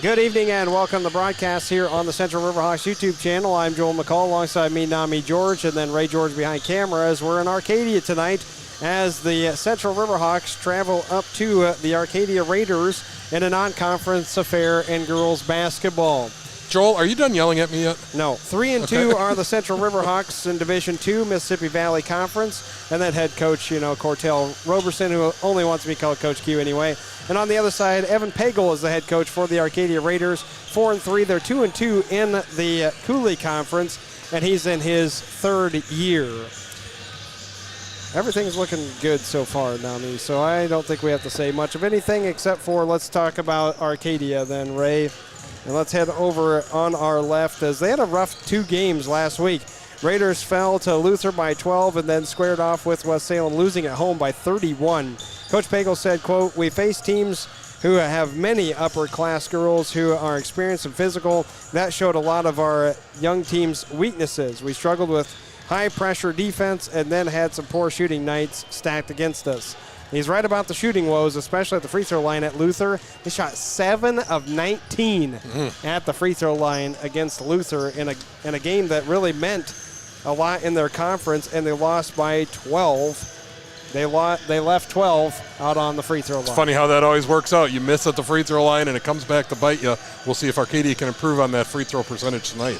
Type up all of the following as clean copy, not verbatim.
Good evening and welcome to the broadcast here on the Central Riverhawks YouTube channel. I'm Joel McCall alongside me, Nami George, and then Ray George behind camera as we're in Arcadia tonight as the Central Riverhawks travel up to the Arcadia Raiders in a non-conference affair in girls basketball. Joel, are you done yelling at me yet? No. 3-2 are the Central Riverhawks in Division II, Mississippi Valley Conference, and then head coach, Cortell Roberson, who only wants to be called Coach Q anyway. And on the other side, Evan Pagel is the head coach for the Arcadia Raiders. 4-3, they're 2-2 in the Cooley Conference, and he's in his third year. Everything's looking good so far, Nami, so I don't think we have to say much of anything except for let's talk about Arcadia then, Ray. And let's head over on our left as they had a rough 2 games last week. Raiders fell to Luther by 12 and then squared off with West Salem, losing at home by 31. Coach Pagel said, quote, "We face teams who have many upper-class girls who are experienced and physical. That showed a lot of our young team's weaknesses. We struggled with high-pressure defense and then had some poor shooting nights stacked against us." He's right about the shooting woes, especially at the free throw line at Luther. They shot 7 of 19 at the free throw line against Luther in a game that really meant a lot in their conference, and they lost by 12. They left 12 out on the free throw line. It's funny how that always works out. You miss at the free throw line, and it comes back to bite you. We'll see if Arcadia can improve on that free throw percentage tonight.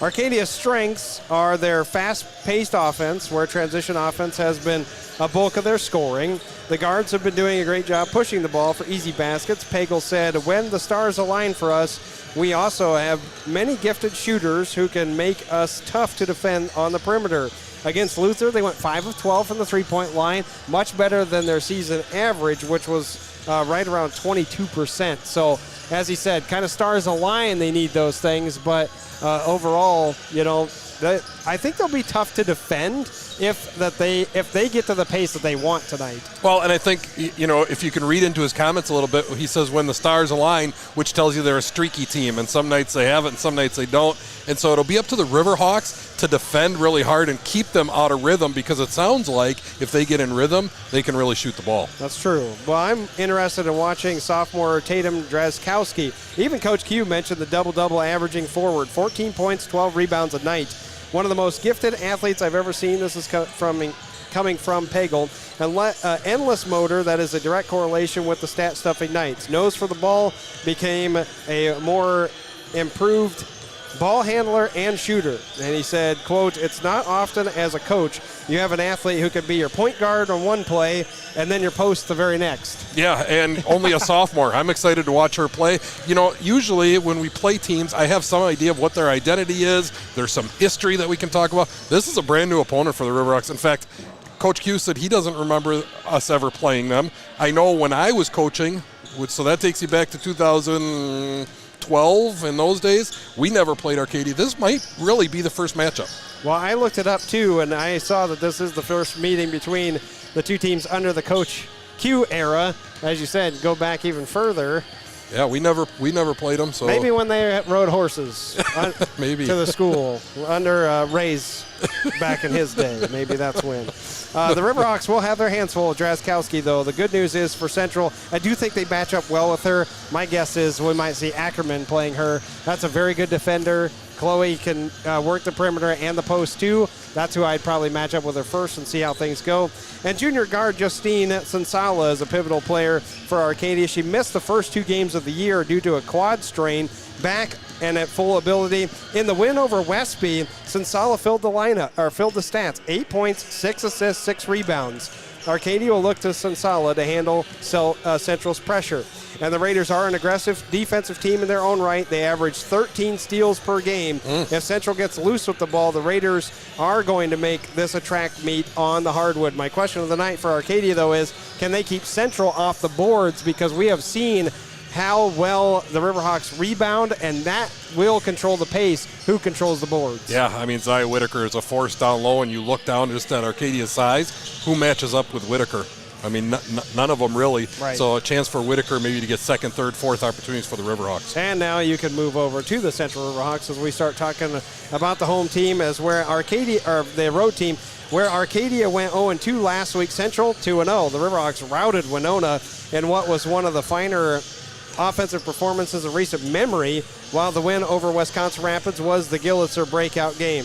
Arcadia's strengths are their fast-paced offense, where transition offense has been a bulk of their scoring. The guards have been doing a great job pushing the ball for easy baskets. Pagel said, "When the stars align for us, we also have many gifted shooters who can make us tough to defend on the perimeter." Against Luther, they went 5 of 12 from the three-point line, much better than their season average, which was right around 22%. So, as he said, kind of stars align, they need those things, but overall, I think they'll be tough to defend if they get to the pace that they want tonight. Well, and I think, if you can read into his comments a little bit, he says when the stars align, which tells you they're a streaky team, and some nights they have it and some nights they don't. And so it'll be up to the Riverhawks to defend really hard and keep them out of rhythm, because it sounds like if they get in rhythm, they can really shoot the ball. That's true. Well, I'm interested in watching sophomore Tatum Drazkowski. Even Coach Q mentioned the double-double averaging forward, 14 points, 12 rebounds a night. One of the most gifted athletes I've ever seen. This is coming from Pagel. And endless motor, that is a direct correlation with the stat-stuffing nights. Nose for the ball, became a more improved ball handler and shooter. And he said, quote, "It's not often as a coach you have an athlete who could be your point guard on one play and then your post the very next." Yeah, and only a sophomore. I'm excited to watch her play. Usually when we play teams, I have some idea of what their identity is. There's some history that we can talk about. This is a brand new opponent for the Riverhawks. In fact, Coach Q said he doesn't remember us ever playing them. I know when I was coaching, so that takes you back to 2012. In those days, we never played Arcadia. This might really be the first matchup. Well, I looked it up too, and I saw that this is the first meeting between the two teams under the Coach Q era. As you said, go back even further. Yeah, we never played them. So maybe when they rode horses maybe to the school under Ray's back in his day. Maybe that's when. The Riverhawks will have their hands full of Drazkowski, though. The good news is for Central, I do think they match up well with her. My guess is we might see Ackerman playing her. That's a very good defender. Chloe can work the perimeter and the post, too. That's who I'd probably match up with her first and see how things go. And junior guard Justine Sansala is a pivotal player for Arcadia. She missed the first 2 games of the year due to a quad strain. Back and at full ability. In the win over Westby, Sansala filled the stats. 8 points, 6 assists, 6 rebounds. Arcadia will look to Sansala to handle Central's pressure. And the Raiders are an aggressive defensive team in their own right. They average 13 steals per game. If Central gets loose with the ball, the Raiders are going to make this a track meet on the hardwood. My question of the night for Arcadia, though, is can they keep Central off the boards? Because we have seen how well the Riverhawks rebound, and that will control the pace. Who controls the boards? Yeah, Zaya Whitaker is a force down low, and you look down just at Arcadia's size. Who matches up with Whitaker? None of them really. Right. So a chance for Whitaker maybe to get second, third, fourth opportunities for the Riverhawks. And now you can move over to the Central Riverhawks as we start talking about the home team, as where Arcadia, or the road team, where Arcadia went 0-2 last week. Central 2-0. The Riverhawks routed Winona in what was one of the finer offensive performances in recent memory, while the win over Wisconsin Rapids was the Gillitzer breakout game.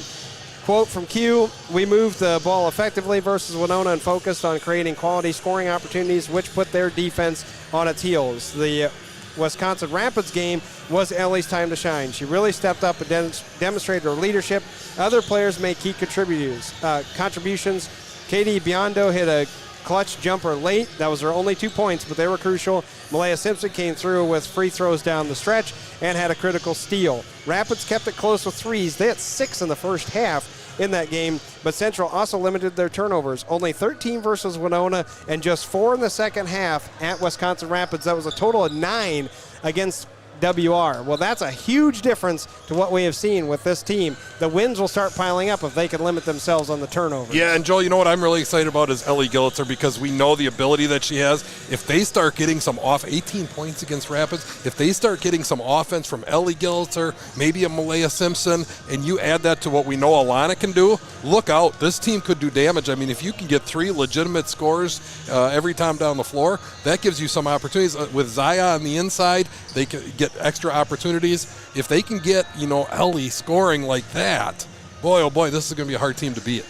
Quote from Q, we moved the ball effectively versus Winona and focused on creating quality scoring opportunities, which put their defense on its heels. The Wisconsin Rapids game was Ellie's time to shine. She really stepped up and demonstrated her leadership. Other players made key contributions. Katie Biondo hit a clutch jumper late. That was her only 2 points, but they were crucial. Malaya Simpson came through with free throws down the stretch and had a critical steal. Rapids kept it close with threes. They had 6 in the first half in that game, but Central also limited their turnovers. Only 13 versus Winona and just 4 in the second half at Wisconsin Rapids. That was a total of 9 against WR. Well, that's a huge difference to what we have seen with this team. The wins will start piling up if they can limit themselves on the turnovers. Yeah, and Joel, you know what I'm really excited about is Ellie Gillitzer, because we know the ability that she has. If they start getting some 18 points against Rapids, if they start getting some offense from Ellie Gillitzer, maybe a Malaya Simpson, and you add that to what we know Alana can do, look out. This team could do damage. I mean, if you can get 3 legitimate scores every time down the floor, that gives you some opportunities. With Zaya on the inside, they can get extra opportunities. If they can get, Ellie scoring like that, boy, oh boy, this is going to be a hard team to beat.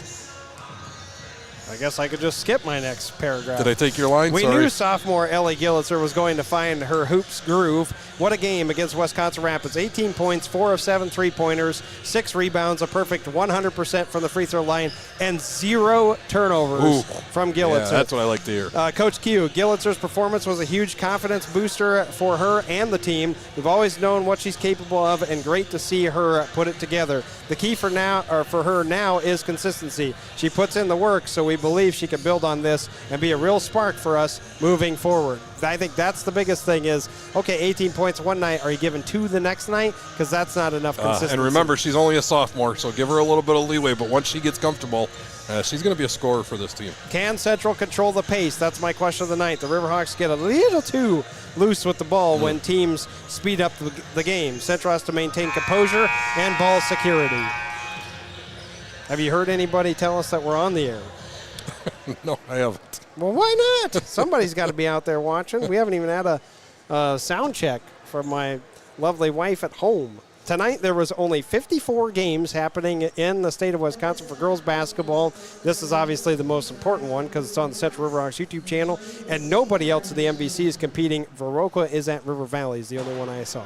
I guess I could just skip my next paragraph. Did I take your line? We Sorry. knew sophomore Ellie Gillitzer was going to find her hoops groove. What a game against Wisconsin Rapids. 18 points, 4 of 7 three-pointers, 6 rebounds, a perfect 100% from the free throw line, and 0 turnovers from Gillitzer. Yeah, that's what I like to hear. Coach Q, Gillitzer's performance was a huge confidence booster for her and the team. We've always known what she's capable of, and great to see her put it together. The key for her now is consistency. She puts in the work, so we believe she can build on this and be a real spark for us moving forward. I think that's the biggest thing is, okay, 18 points one night, are you giving 2 the next night? Because that's not enough consistency. And remember, she's only a sophomore, so give her a little bit of leeway, but once she gets comfortable, she's going to be a scorer for this team. Can Central control the pace? That's my question of the night. The Riverhawks get a little too loose with the ball when teams speed up the game. Central has to maintain composure and ball security. Have you heard anybody tell us that we're on the air? No, I haven't. Well, why not? Somebody's got to be out there watching. We haven't even had a sound check from my lovely wife at home. Tonight there was only 54 games happening in the state of Wisconsin for girls basketball. This is obviously the most important one because it's on the Central Riverhawks YouTube channel, and nobody else in the MVC is competing. Viroqua is at River Valley is the only one I saw.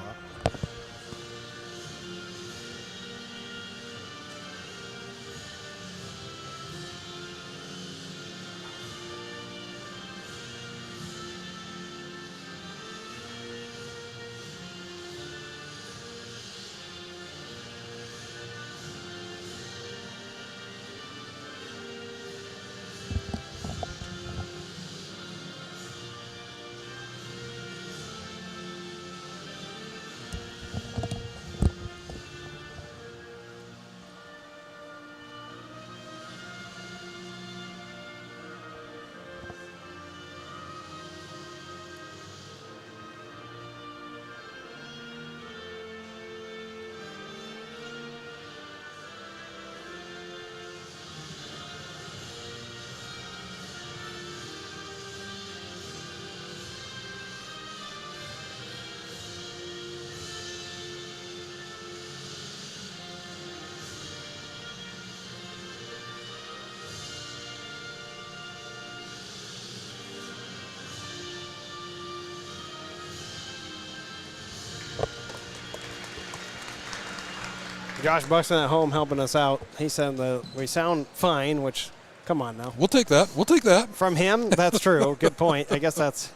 Josh Buxton at home helping us out. He said that we sound fine, which, come on now. We'll take that. We'll take that. From him, that's true. Good point. I guess that's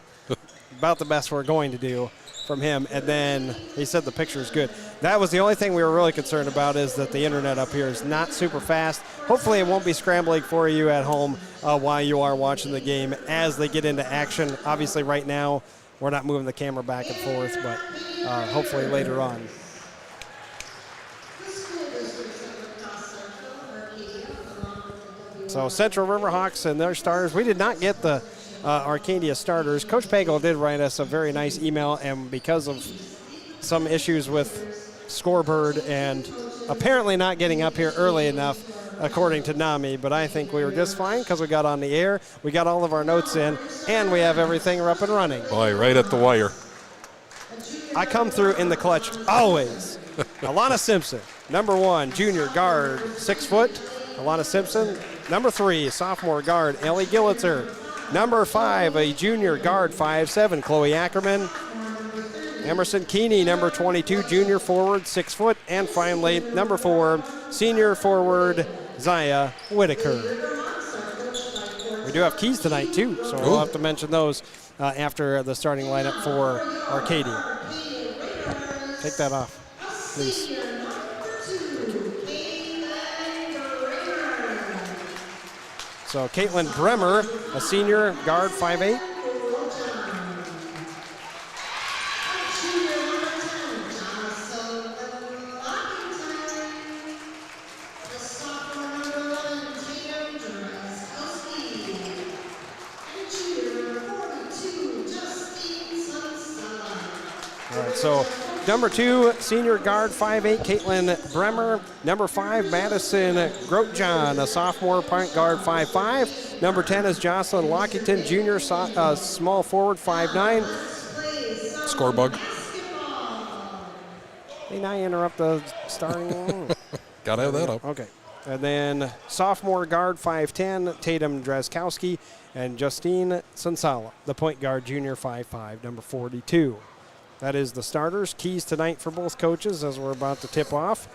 about the best we're going to do from him. And then he said the picture is good. That was the only thing we were really concerned about, is that the internet up here is not super fast. Hopefully it won't be scrambling for you at home while you are watching the game as they get into action. Obviously right now we're not moving the camera back and forth, but hopefully later on. So Central Riverhawks and their starters. We did not get the Arcadia starters. Coach Pagel did write us a very nice email, and because of some issues with Scorebird and apparently not getting up here early enough, according to NAMI, but I think we were just fine because we got on the air, we got all of our notes in, and we have everything up and running. Boy, right at the wire. I come through in the clutch always. Alana Simpson, number 1, junior guard, 6 foot. Alana Simpson. Number 3, sophomore guard, Ellie Gillitzer. Number 5, a junior guard, 5'7", Chloe Ackerman. Emerson Keeney, number 22, junior forward, 6 foot. And finally, number 4, senior forward, Zaya Whitaker. We do have keys tonight, too, so we'll have to mention those after the starting lineup for Arcadia. Take that off, please. So Caitlin Bremer, a senior guard, 5'8". All right, so number 2, senior guard, 5'8", Caitlin Bremer. Number 5, Madison Grotjohn, a sophomore point guard, 5'5". Number 10 is Jocelyn Lockington, junior small forward, 5'9". Score bug. May I interrupt the starting? Gotta have that up. Okay. And then sophomore guard, 5'10", Tatum Drazkowski, and Justine Sansala, the point guard, junior, 5'5", number 42. That is the starters. Keys tonight for both coaches as we're about to tip off.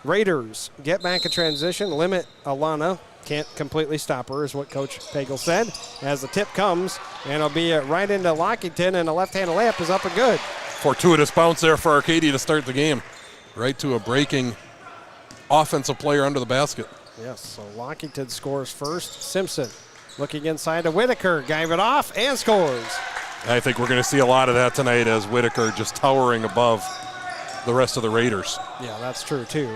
Raiders, get back in transition, limit Alana. Can't completely stop her is what Coach Pagel said. As the tip comes, and it'll be right into Lockington, and a left-handed layup is up and good. Fortuitous bounce there for Arcadia to start the game. Right to a breaking offensive player under the basket. Yes, so Lockington scores first. Simpson looking inside to Whitaker, gave it off, and scores. I think we're going to see a lot of that tonight as Whitaker just towering above the rest of the Raiders. Yeah, that's true, too.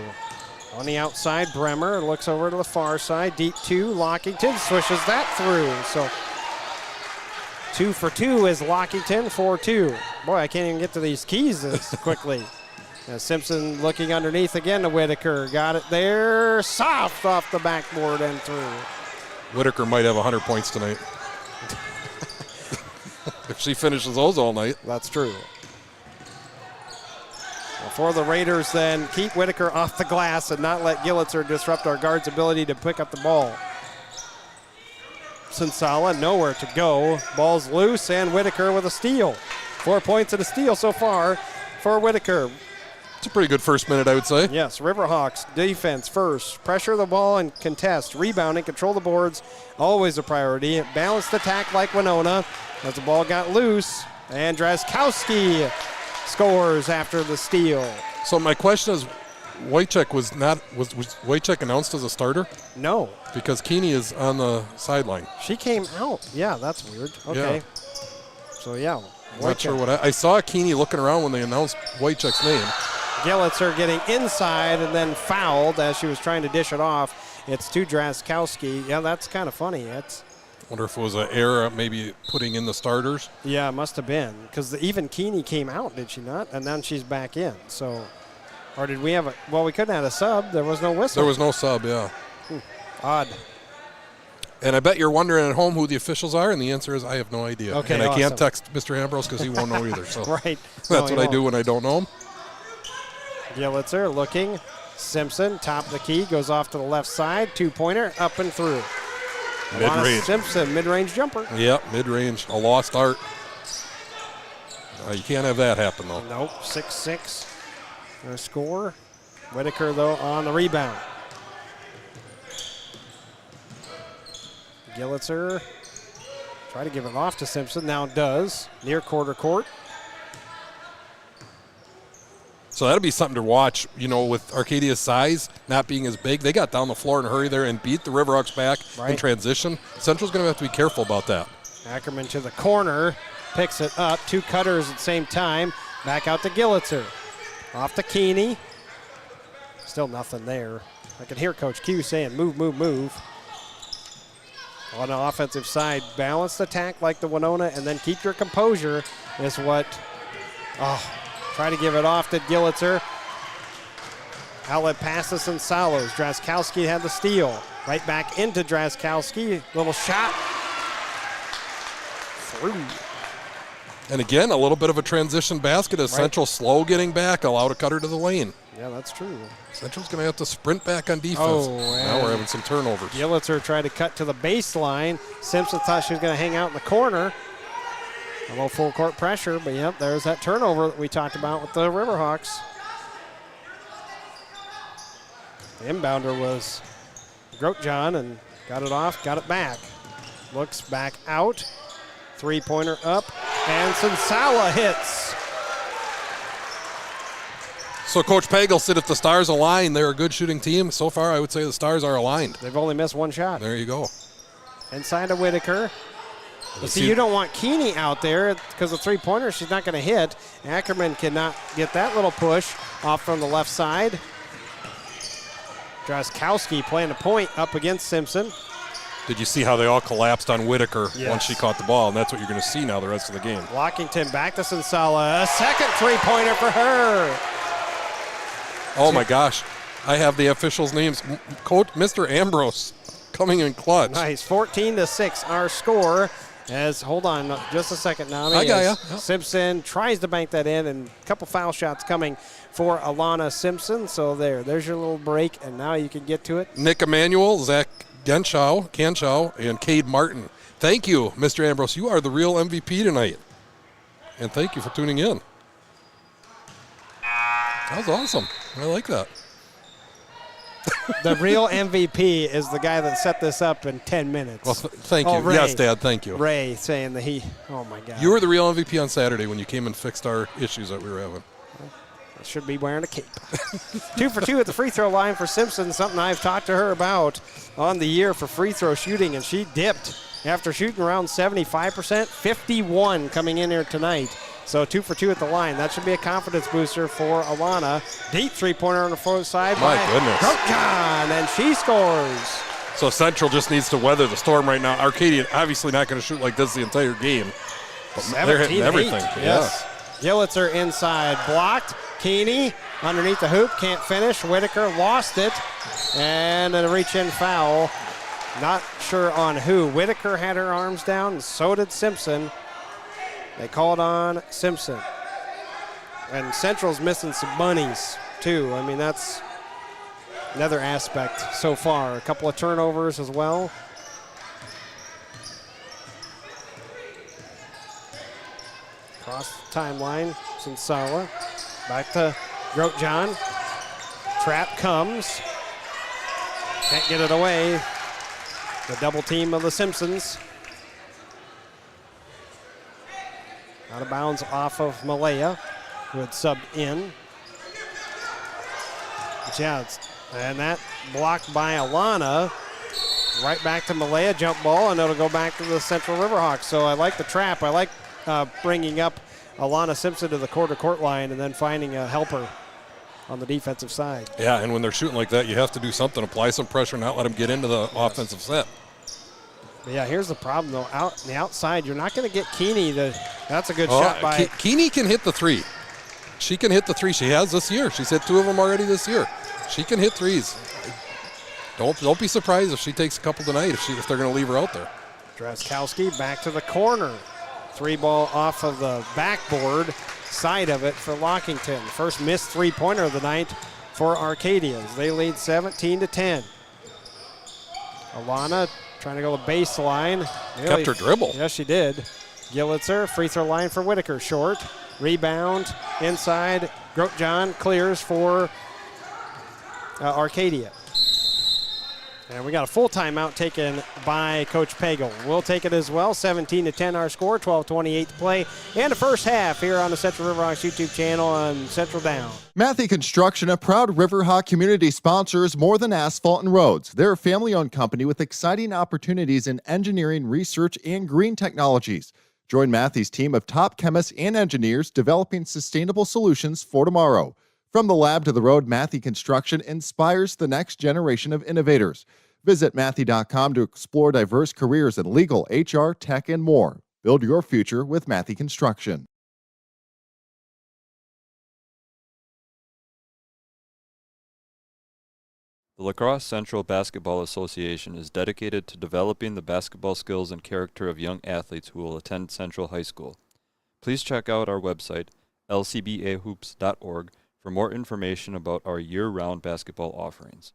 On the outside, Bremer looks over to the far side. Deep 2, Lockington swishes that through. So 2 for 2 is Lockington, 4-2. Boy, I can't even get to these keys this quickly. Simpson looking underneath again to Whitaker. Got it there. Soft off the backboard and through. Whitaker might have 100 points tonight. If she finishes those all night. That's true. Well, for the Raiders then, keep Whitaker off the glass and not let Gillitzer disrupt our guard's ability to pick up the ball. Sansala nowhere to go. Ball's loose and Whitaker with a steal. 4 points and a steal so far for Whitaker. It's a pretty good first minute, I would say. Yes, Riverhawks defense first. Pressure the ball and contest. Rebounding, control the boards, always a priority. Balanced attack like Winona as the ball got loose. And Drazkowski scores after the steal. So my question is, Wojciech was Wojciech announced as a starter? No. Because Keeney is on the sideline. She came out. Yeah, that's weird. Okay. Yeah. So, yeah. Not sure what I saw Keeney looking around when they announced Wojciech's name. Gillitzer getting inside and then fouled as she was trying to dish it off. It's to Drazkowski. Yeah, that's kind of funny. Wonder if it was an error, maybe putting in the starters. Yeah, it must have been because even Keeney came out, did she not? And then she's back in. So, or did we have a? Well, we couldn't have a sub. There was no whistle. There was no sub. Yeah. Odd. And I bet you're wondering at home who the officials are, and the answer is I have no idea. Okay, and I awesome. can't text Mr. Ambrose because he won't know either. So right. That's No, what I do when I don't know him. Gillitzer looking. Simpson, top of the key, goes off to the left side. 2-pointer, up and through. Mid-range. Simpson, mid-range jumper. Yep, mid-range. A lost art. You can't have that happen, though. Nope, 6-6. Their score. Whitaker, though, on the rebound. Gillitzer try to give it off to Simpson. Now does. Near quarter court. So that'll be something to watch, with Arcadia's size not being as big. They got down the floor in a hurry there and beat the Riverhawks back in transition. Central's going to have to be careful about that. Ackerman to the corner. Picks it up. 2 cutters at the same time. Back out to Gillitzer. Off to Keeney. Still nothing there. I can hear Coach Q saying, move, move, move. On the offensive side, balanced attack like the Winona, and then keep your composure is what. Try to give it off to Gillitzer. Outlet passes and Salos. Drazkowski had the steal. Right back into Drazkowski. Little shot. Through. And again, a little bit of a transition basket as Central slow getting back, allow a cutter to the lane. Yeah, that's true. Central's going to have to sprint back on defense. Oh, now we're having some turnovers. Gillitzer tried to cut to the baseline. Simpson thought she was going to hang out in the corner. A little full court pressure, but yep, there's that turnover that we talked about with the Riverhawks. The inbounder was Grotjohn and got it off, got it back. Looks back out. Three-pointer up, and Sensala hits. So Coach Pagel said if the Stars align, they're a good shooting team. So far, I would say the Stars are aligned. They've only missed one shot. There you go. Inside to Whitaker. But see, you don't want Keeney out there because the three-pointer she's not going to hit. Ackerman cannot get that little push off from the left side. Draskowski playing a point up against Simpson. Did you see how they all collapsed on Whitaker once she caught the ball? And that's what you're going to see now the rest of the game. Lockington back to Sensala. A second three-pointer for her. Oh, my gosh. I have the officials' names. Coach Mr. Ambrose coming in clutch. Nice. 14-6 our score. Hold on just a second now. I got ya. Yep. Simpson tries to bank that in, and a couple foul shots coming for Alana Simpson. So there's your little break, and now you can get to it. Nick Emanuel, Zach Kanshaw, and Cade Martin. Thank you, Mr. Ambrose. You are the real MVP tonight. And thank you for tuning in. That was awesome. I like that. The real MVP is the guy that set this up in 10 minutes. Well, thank you. Ray. Yes, Dad, thank you. Ray saying that oh my God. You were the real MVP on Saturday when you came and fixed our issues that we were having. I should be wearing a cape. 2 for 2 at the free throw line for Simpson, something I've talked to her about on the year for free throw shooting, and she dipped after shooting around 75%, 51 coming in here tonight. So 2 for 2 at the line. That should be a confidence booster for Alana. Deep three-pointer on the front side. My goodness. Grotjohn, and she scores. So Central just needs to weather the storm right now. Arcadia obviously not going to shoot like this the entire game. But they're hitting everything. Yes. Gillitzer inside, blocked. Keeney underneath the hoop, can't finish. Whitaker lost it. And a reach-in foul. Not sure on who. Whitaker had her arms down, and so did Simpson. They called on Simpson. And Central's missing some bunnies, too. I mean, that's another aspect so far. A couple of turnovers as well. Across the timeline, Sensala. Back to Grotjohn. Trap comes. Can't get it away. The double team of the Simpsons. Out of bounds off of Malaya, who had subbed in. But yeah, and that blocked by Alana. Right back to Malaya, jump ball, and it'll go back to the Central Riverhawks. So I like the trap. I like bringing up Alana Simpson to the quarter-court line and then finding a helper on the defensive side. Yeah, and when they're shooting like that, you have to do something, apply some pressure, not let them get into the offensive set. But yeah, here's the problem, though. Out on the outside, you're not going to get Keeney. That's a good shot by... Keeney can hit the three. She can hit the three. She has this year. She's hit 2 of them already this year. She can hit threes. Don't be surprised if she takes a couple tonight if they're going to leave her out there. Draskowski back to the corner. 3-ball off of the backboard side of it for Lockington. First missed three-pointer of the night for Arcadians. They lead 17-10. Alana trying to go to baseline. Kept her dribble. Yes, she did. Gillitzer, free throw line for Whitaker. Short. Rebound inside. Grotjohn clears for Arcadia. And we got a full timeout taken by Coach Pagel. We'll take it as well. 17-10 our score, 12:28 to play. And the first half here on the Central Riverhawks YouTube channel on Central Down. Matthey Construction, a proud Riverhawk community sponsor, is more than asphalt and roads. They're a family-owned company with exciting opportunities in engineering, research, and green technologies. Join Matthey's team of top chemists and engineers developing sustainable solutions for tomorrow. From the lab to the road, Matthey Construction inspires the next generation of innovators. Visit Matthey.com to explore diverse careers in legal, HR, tech, and more. Build your future with Matthey Construction. The La Crosse Central Basketball Association is dedicated to developing the basketball skills and character of young athletes who will attend Central High School. Please check out our website, lcbahoops.org, for more information about our year-round basketball offerings.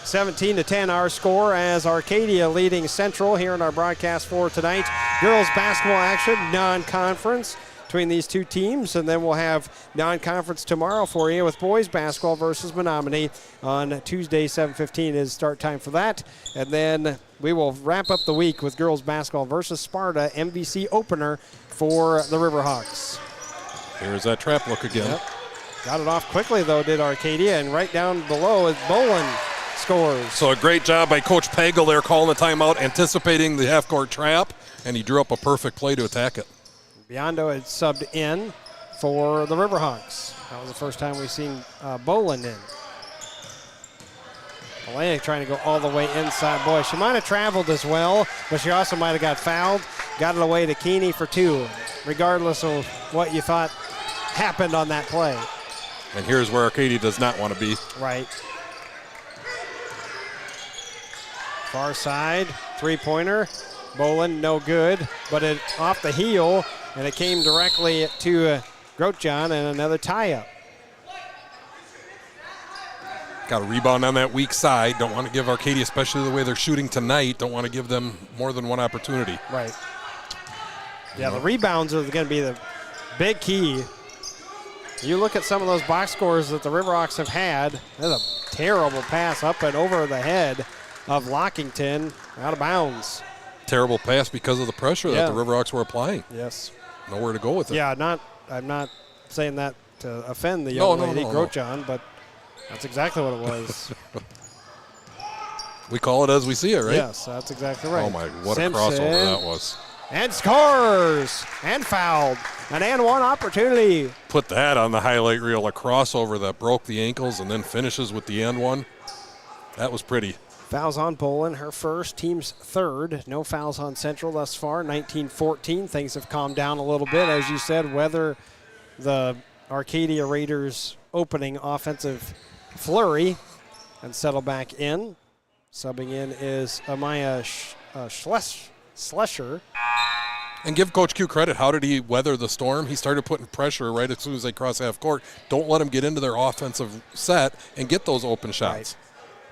17-10 our score as Arcadia leading Central here in our broadcast for tonight. Girls basketball action, non-conference between these two teams, and then we'll have non-conference tomorrow for you with boys basketball versus Menominee on Tuesday. 7:15 is start time for that, and then we will wrap up the week with girls basketball versus Sparta, MVC opener for the Riverhawks. Here's that trap look again. Yep. Got it off quickly though, did Arcadia, and right down below is Bolin scores. So a great job by Coach Pagel there calling the timeout, anticipating the half-court trap, and he drew up a perfect play to attack it. Biondo had subbed in for the Riverhawks. That was the first time we've seen Boland in. Alea trying to go all the way inside. Boy, she might have traveled as well, but she also might have got fouled. Got it away to Keeney for two, regardless of what you thought happened on that play. And here's where Arcadia does not want to be. Right. Far side, three-pointer. Boland, no good, but it off the heel, and it came directly to Grotjohn, and another tie-up. Got a rebound on that weak side. Don't want to give Arcadia, especially the way they're shooting tonight, don't want to give them more than one opportunity. Right. Yeah, the rebounds are going to be the big key. You look at some of those box scores that the Riverhawks have had. There's a terrible pass up and over the head of Lockington, out of bounds. Terrible pass because of the pressure that the Riverhawks were applying. Yes. Nowhere to go with it. Yeah, I'm not saying that to offend the young lady, Grotjohn, but that's exactly what it was. We call it as we see it, right? Yes, that's exactly right. Oh, my, what Simpson, a crossover that was. And scores! And fouled. An and one opportunity. Put that on the highlight reel, a crossover that broke the ankles and then finishes with the and one. That was pretty. Fouls on Bolin, her first, team's third. No fouls on Central thus far, 19-14. Things have calmed down a little bit, as you said, whether the Arcadia Raiders opening offensive flurry and settle back in. Subbing in is Amaya Schlescher. And give Coach Q credit. How did he weather the storm? He started putting pressure right as soon as they cross half court. Don't let them get into their offensive set and get those open shots.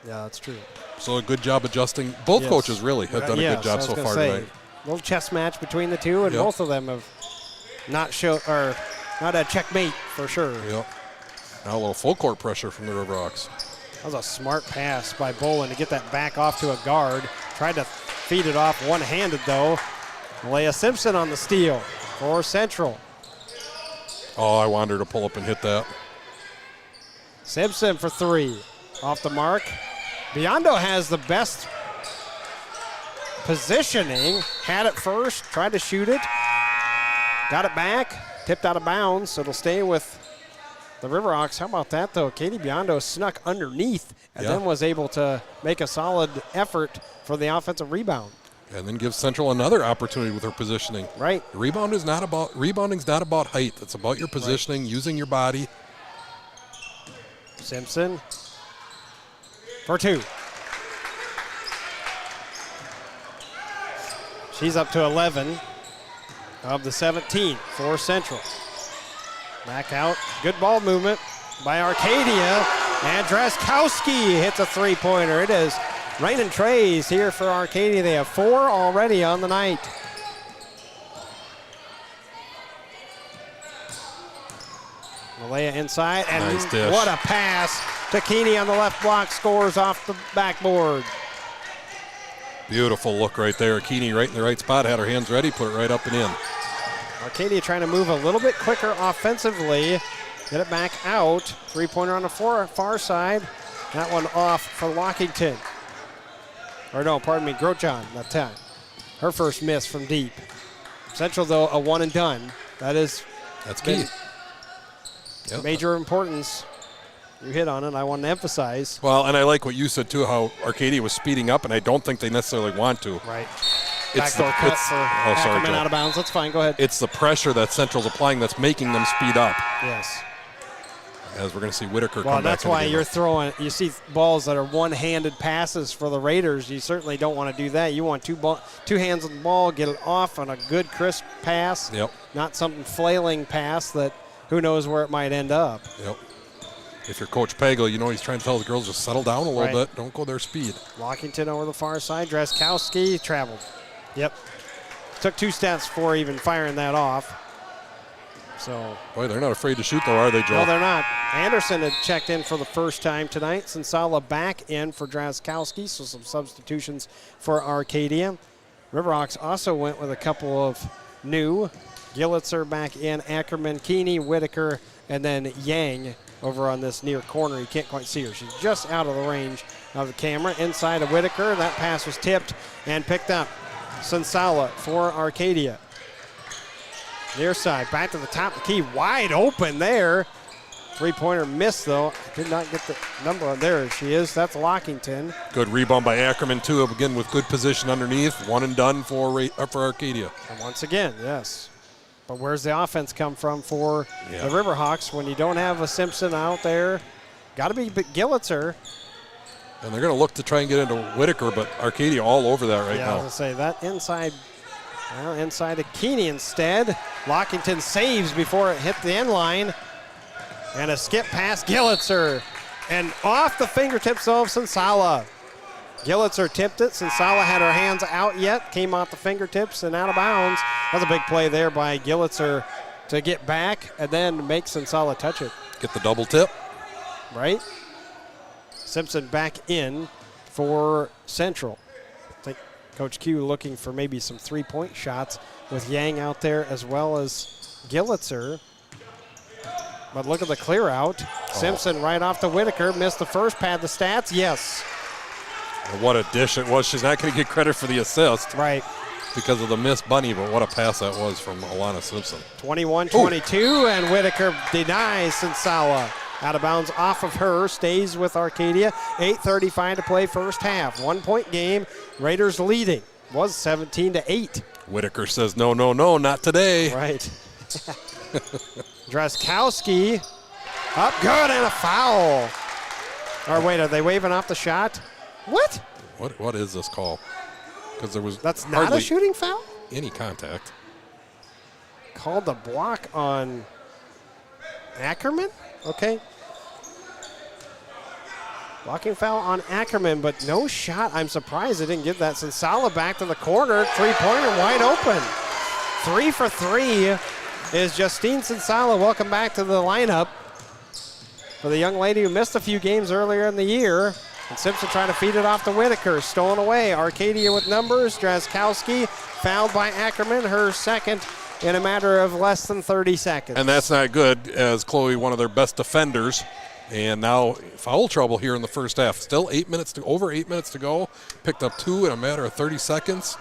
Right. Yeah, that's true. So a good job adjusting. Both coaches really have done a good job so far tonight. Little chess match between the two, and both of them have not a checkmate for sure. Yep. Now a little full court pressure from the Riverhawks. That was a smart pass by Bolin to get that back off to a guard. Tried to feed it off one-handed though. Leah Simpson on the steal for Central. Oh, I wanted her to pull up and hit that. Simpson for three. Off the mark. Biondo has the best positioning. Had it first, tried to shoot it. Got it back, tipped out of bounds, so it'll stay with the Riverhawks. How about that, though? Katie Biondo snuck underneath and then was able to make a solid effort for the offensive rebound. And then give Central another opportunity with her positioning. Right. Rebounding's not about height. It's about your positioning, using your body. Simpson for two. She's up to 11 of the 17 for Central. Back out. Good ball movement by Arcadia. And Draskowski hits a three-pointer. It is raining trays here for Arcadia. They have 4 already on the night. Malaya inside, and nice dish. What a pass to Keeney on the left block, scores off the backboard. Beautiful look right there. Keeney right in the right spot, had her hands ready, put it right up and in. Arcadia trying to move a little bit quicker offensively. Get it back out. Three-pointer on the far side. That one off for Lockington. Or no, pardon me, Grotjohn that time. Her first miss from deep. Central, though, a one and done. That's key. Yep. Major importance. You hit on it. I want to emphasize. Well, and I like what you said, too, how Arcadia was speeding up, and I don't think they necessarily want to. Right. Backdoor cut for Ackerman out of bounds. That's fine. Go ahead. It's the pressure that Central's applying that's making them speed up. Yes. as we're going to see Whitaker Well, come back. that's in the why game. you're throwing. You see balls that are one-handed passes for the Raiders. You certainly don't want to do that. You want two hands on the ball, get it off on a good, crisp pass. Yep. Not something flailing pass that who knows where it might end up. Yep. If you're Coach Pagel, you know he's trying to tell the girls just settle down a little Right. bit. Don't go their speed. Lockington over the far side. Draskowski traveled. Yep. Took 2 steps before even firing that off. So. Boy, they're not afraid to shoot, though, are they, Joe? No, they're not. Anderson had checked in for the first time tonight. Sensala back in for Draskowski, so some substitutions for Arcadia. Riverhawks also went with a couple of new. Gillitzer back in, Ackerman, Keeney, Whitaker, and then Yang over on this near corner. You can't quite see her. She's just out of the range of the camera. Inside of Whitaker, that pass was tipped and picked up. Sensala for Arcadia. Near side, back to the top of the key, wide open there. Three-pointer missed, though. Did not get the number on there. She is. That's Lockington. Good rebound by Ackerman, too, again with good position underneath. One and done for Arcadia. And once again, yes. But where's the offense come from for Yeah. the Riverhawks when you don't have a Simpson out there? Got to be Gillitzer. And they're going to look to try and get into Whitaker, but Arcadia all over that right Yeah, I was now. going to say that inside. Well, inside to Keeney instead. Lockington saves before it hit the end line. And a skip past Gillitzer. And off the fingertips of Sensala. Gillitzer tipped it. Sensala had her hands out yet. Came off the fingertips and out of bounds. That was a big play there by Gillitzer to get back and then make Sensala touch it. Get the double tip. Right? Simpson back in for Central. I think Coach Q looking for maybe some three-point shots with Yang out there as well as Gillitzer. But look at the clear out. Simpson right off to Whitaker. Missed the first pad. The stats, yes. And what a dish it was. She's not going to get credit for the assist Right. because of the missed bunny, but what a pass that was from Alana Simpson. 21-22, and Whitaker denies Sensala. Out of bounds off of her, stays with Arcadia. 8:35 to play first half. 1-point game. Raiders leading. Was 17-8. Whitaker says, no, no, no, not today. Right. Draskowski up good and a foul. Or wait, are they waving off the shot? What? What is this call? Because there was That's not hardly a shooting foul? any contact. Called the block on Ackerman? Okay. Blocking foul on Ackerman, but no shot. I'm surprised they didn't give that. Sensala back to the corner. Three-pointer wide open. 3 for 3 is Justine Sensala. Welcome back to the lineup for the young lady who missed a few games earlier in the year. And Simpson trying to feed it off to Whitaker. Stolen away. Arcadia with numbers. Draskowski fouled by Ackerman. Her second in a matter of less than 30 seconds. And that's not good, as Chloe, one of their best defenders. And now foul trouble here in the first half. Still over 8 minutes to go. Picked up 2 in a matter of 30 seconds.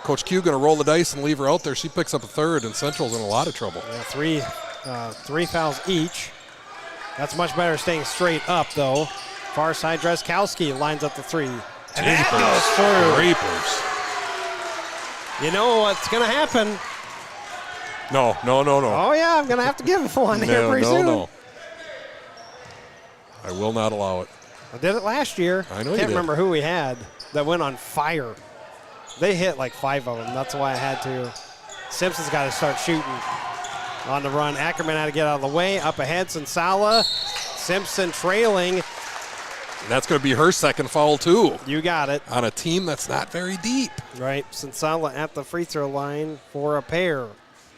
Coach Q going to roll the dice and leave her out there. She picks up a third, and Central's in a lot of trouble. Yeah, three fouls each. That's much better staying straight up, though. Far side, Draskowski lines up the three. And that goes through. Reapers. You know what's going to happen. No. Oh, yeah, I'm going to have to give one here pretty soon. No. I will not allow it. I did it last year. I know you Can't did. remember who we had that went on fire. They hit like 5 of them. That's why I had to. Simpson's got to start shooting on the run. Ackerman had to get out of the way. Up ahead, Sensala. Simpson trailing. And that's going to be her second foul, too, You got it. on a team that's not very deep. Right. Sensala at the free throw line for a pair.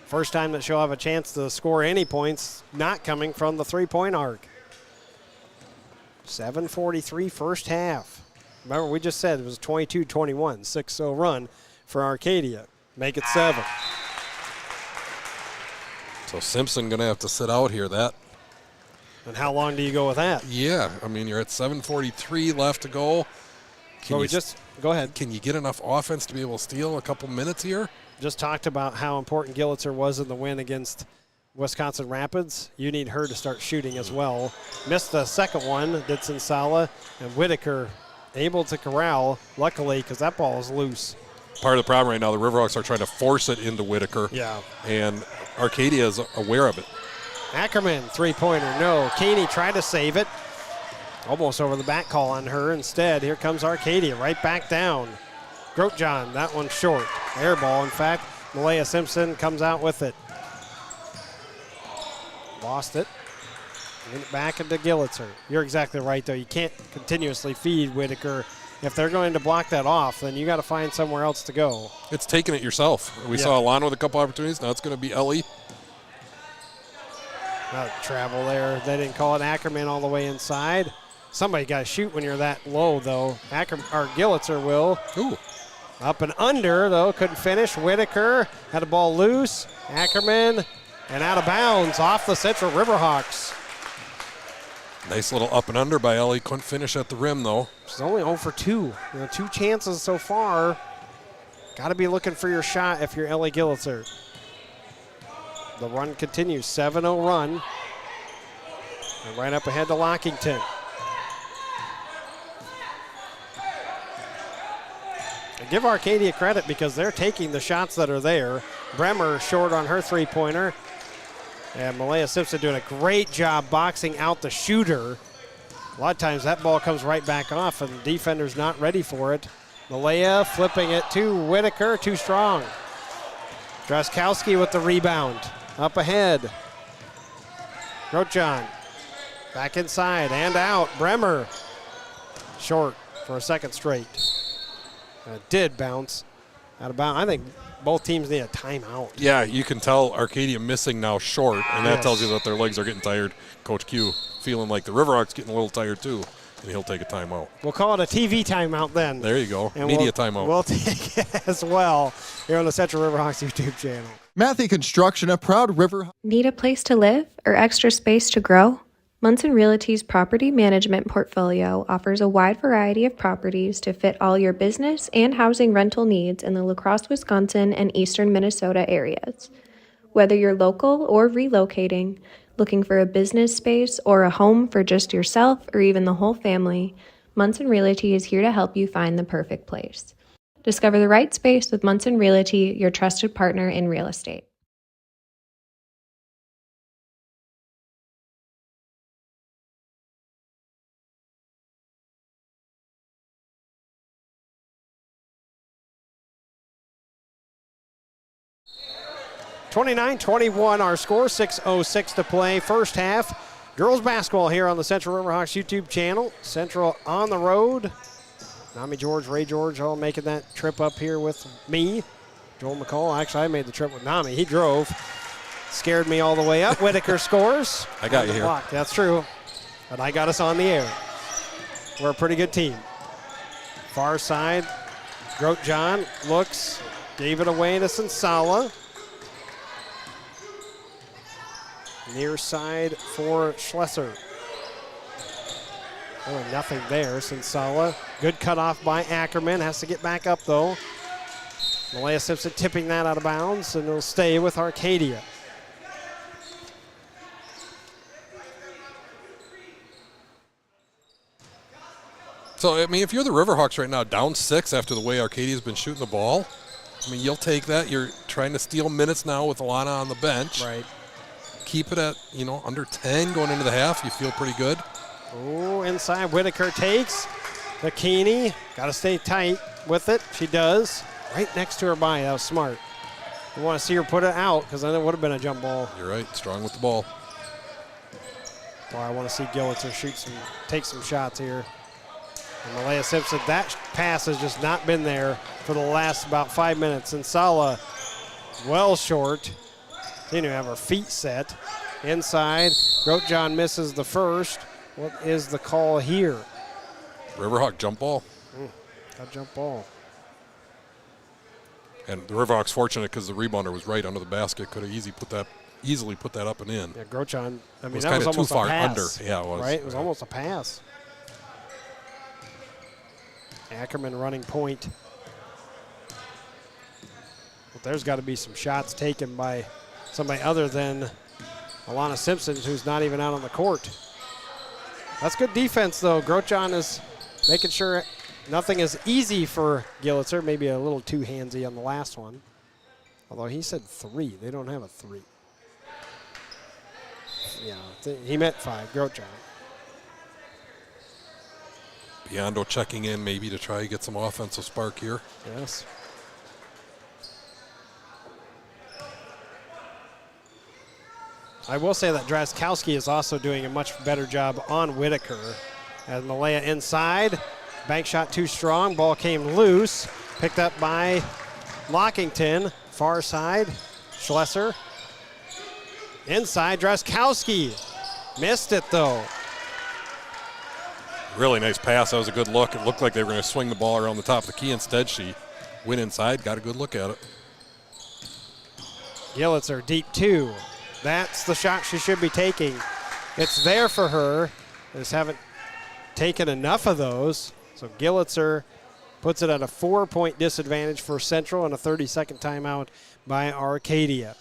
First time that she'll have a chance to score any points, not coming from the three-point arc. 7:43 first half. Remember, we just said it was 22-21, 6-0 run for Arcadia. Make it 7. So Simpson going to have to sit out here. And how long do you go with that? Yeah, I mean, you're at 7:43 left to go. Go ahead. Can you get enough offense to be able to steal a couple minutes here? Just talked about how important Gillitzer was in the win against Wisconsin Rapids. You need her to start shooting as well. Missed the second one, did Sensala, and Whitaker able to corral, luckily, because that ball is loose. Part of the problem right now, the Riverhawks are trying to force it into Whitaker. Yeah. And Arcadia is aware of it. Ackerman, three-pointer, no. Keeney tried to save it. Almost over the back call on her. Instead, here comes Arcadia right back down. Grotjohn, that one short. Air ball, in fact. Malaya Simpson comes out with it. Lost it. Get it back into Gillitzer. You're exactly right, though. You can't continuously feed Whitaker. If they're going to block that off, then you got to find somewhere else to go. It's taking it yourself. We saw Alana with a couple opportunities. Now it's going to be Ellie. Not travel there. They didn't call it. Ackerman all the way inside. Somebody got to shoot when you're that low, though. Gillitzer will. Ooh. Up and under, though. Couldn't finish. Whitaker had the ball loose. Ackerman and out of bounds off the Central Riverhawks. Nice little up and under by Ellie. Couldn't finish at the rim, though. She's only 0 for 2. 2 chances so far. Got to be looking for your shot if you're Ellie Gillitzer. The run continues. 7-0 run. And right up ahead to Lockington. And give Arcadia credit because they're taking the shots that are there. Bremer short on her three-pointer. And Malaya Simpson doing a great job boxing out the shooter. A lot of times that ball comes right back off and the defender's not ready for it. Malaya flipping it to Whitaker, too strong. Draskowski with the rebound. Up ahead. Grotjohn back inside and out. Bremer short for a second straight. And it did bounce out of bounds. I think both teams need a timeout. Yeah, you can tell Arcadia missing now short, and that tells you that their legs are getting tired. Coach Q feeling like the Riverhawks getting a little tired too, and he'll take a timeout. We'll call it a TV timeout then. There you go, and media timeout. We'll take it as well here on the Central Riverhawks YouTube channel. Matthew Construction, a proud Riverhawks. Need a place to live or extra space to grow? Munson Realty's property management portfolio offers a wide variety of properties to fit all your business and housing rental needs in the La Crosse, Wisconsin and eastern Minnesota areas. Whether you're local or relocating, looking for a business space or a home for just yourself or even the whole family, Munson Realty is here to help you find the perfect place. Discover the right space with Munson Realty, your trusted partner in real estate. (29-21) our score, 6:06 to play. First half, girls basketball here on the Central Riverhawks YouTube channel. Central on the road. Nami George, Ray George all making that trip up here with me. Joel McCall, actually I made the trip with Nami. He drove, scared me all the way up. Whitaker scores. I got you here. Block. That's true, but I got us on the air. We're a pretty good team. Far side, Grotjohn looks, gave it away to Sensala. Near side for Schlesser. Oh, nothing there. Sensala. Good cutoff by Ackerman. Has to get back up, though. Malaya Simpson tipping that out of bounds, and it'll stay with Arcadia. So, I mean, if you're the Riverhawks right now, down 6 after the way Arcadia's been shooting the ball, I mean, you'll take that. You're trying to steal minutes now with Alana on the bench. Right. Keep it at, under 10 going into the half. You feel pretty good. Oh, inside. Whitaker takes. Bikini. Got to stay tight with it. She does. Right next to her body. That was smart. You want to see her put it out because then it would have been a jump ball. You're right. Strong with the ball. Well, I want to see Gillitzer take some shots here. And Malaya Simpson, that pass has just not been there for the last about 5 minutes. And Sala, well short. Didn't even have her feet set. Inside, Grotjohn misses the first. What is the call here? Riverhawk jump ball. A jump ball. And the Riverhawks fortunate because the rebounder was right under the basket. Could have easily put that up and in. Yeah, Grotjohn, I mean, was that was kinda almost too far a pass. under. Yeah, it was. Right? It was almost a pass. Ackerman running point. But there's got to be some shots taken by somebody other than Alana Simpson, who's not even out on the court. That's good defense, though. Grotjohn is making sure nothing is easy for Gillitzer. Maybe a little too handsy on the last one. Although he said 3. They don't have a 3. Yeah, he meant 5. Grootjan. Biondo checking in maybe to try to get some offensive spark here. Yes. I will say that Drazkowski is also doing a much better job on Whitaker. As Malaya inside, bank shot too strong, ball came loose, picked up by Lockington, far side, Schlesser. Inside, Drazkowski, missed it though. Really nice pass. That was a good look. It looked like they were going to swing the ball around the top of the key. Instead, she went inside, got a good look at it. Gillitzer deep 2. That's the shot she should be taking. It's there for her. They just haven't taken enough of those. So Gillitzer puts it at a 4-point disadvantage for Central and a 30-second timeout by Arcadia.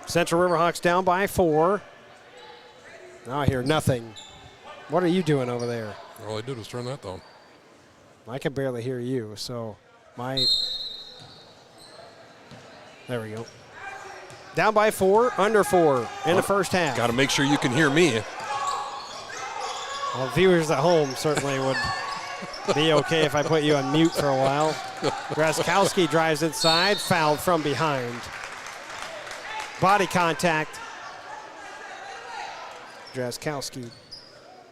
Central Riverhawks down by 4. Now I hear nothing. What are you doing over there? All I did was turn that down. I can barely hear you, so there we go. Down by 4, under 4 in the first half. Got to make sure you can hear me. Well, viewers at home certainly would be okay if I put you on mute for a while. Drazkowski drives inside, fouled from behind. Body contact. Drazkowski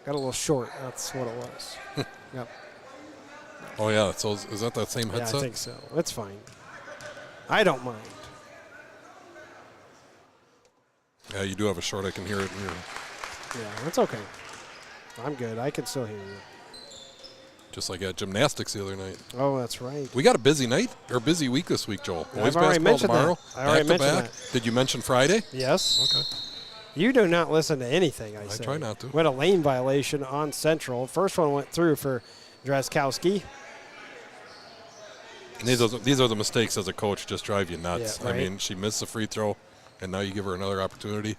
got a little short. That's what it was. Yep. Oh, yeah. So is that same Yeah, headset? I think so. It's fine. I don't mind. Yeah, you do have a short. I can hear it in your, Yeah, that's okay. I'm good. I can still hear you. just like at gymnastics the other night. Oh, that's right. We got a busy night or busy week this week, Joel. I've already mentioned tomorrow. that. I already back to mentioned back. that. Did you mention Friday? Yes. Okay. You do not listen to anything I say. try not to. We had a lane violation on Central. First one went through for Drazkowski. And these are the mistakes as a coach just drive you nuts. Yeah, right. I mean, she missed a free throw, and now you give her another opportunity.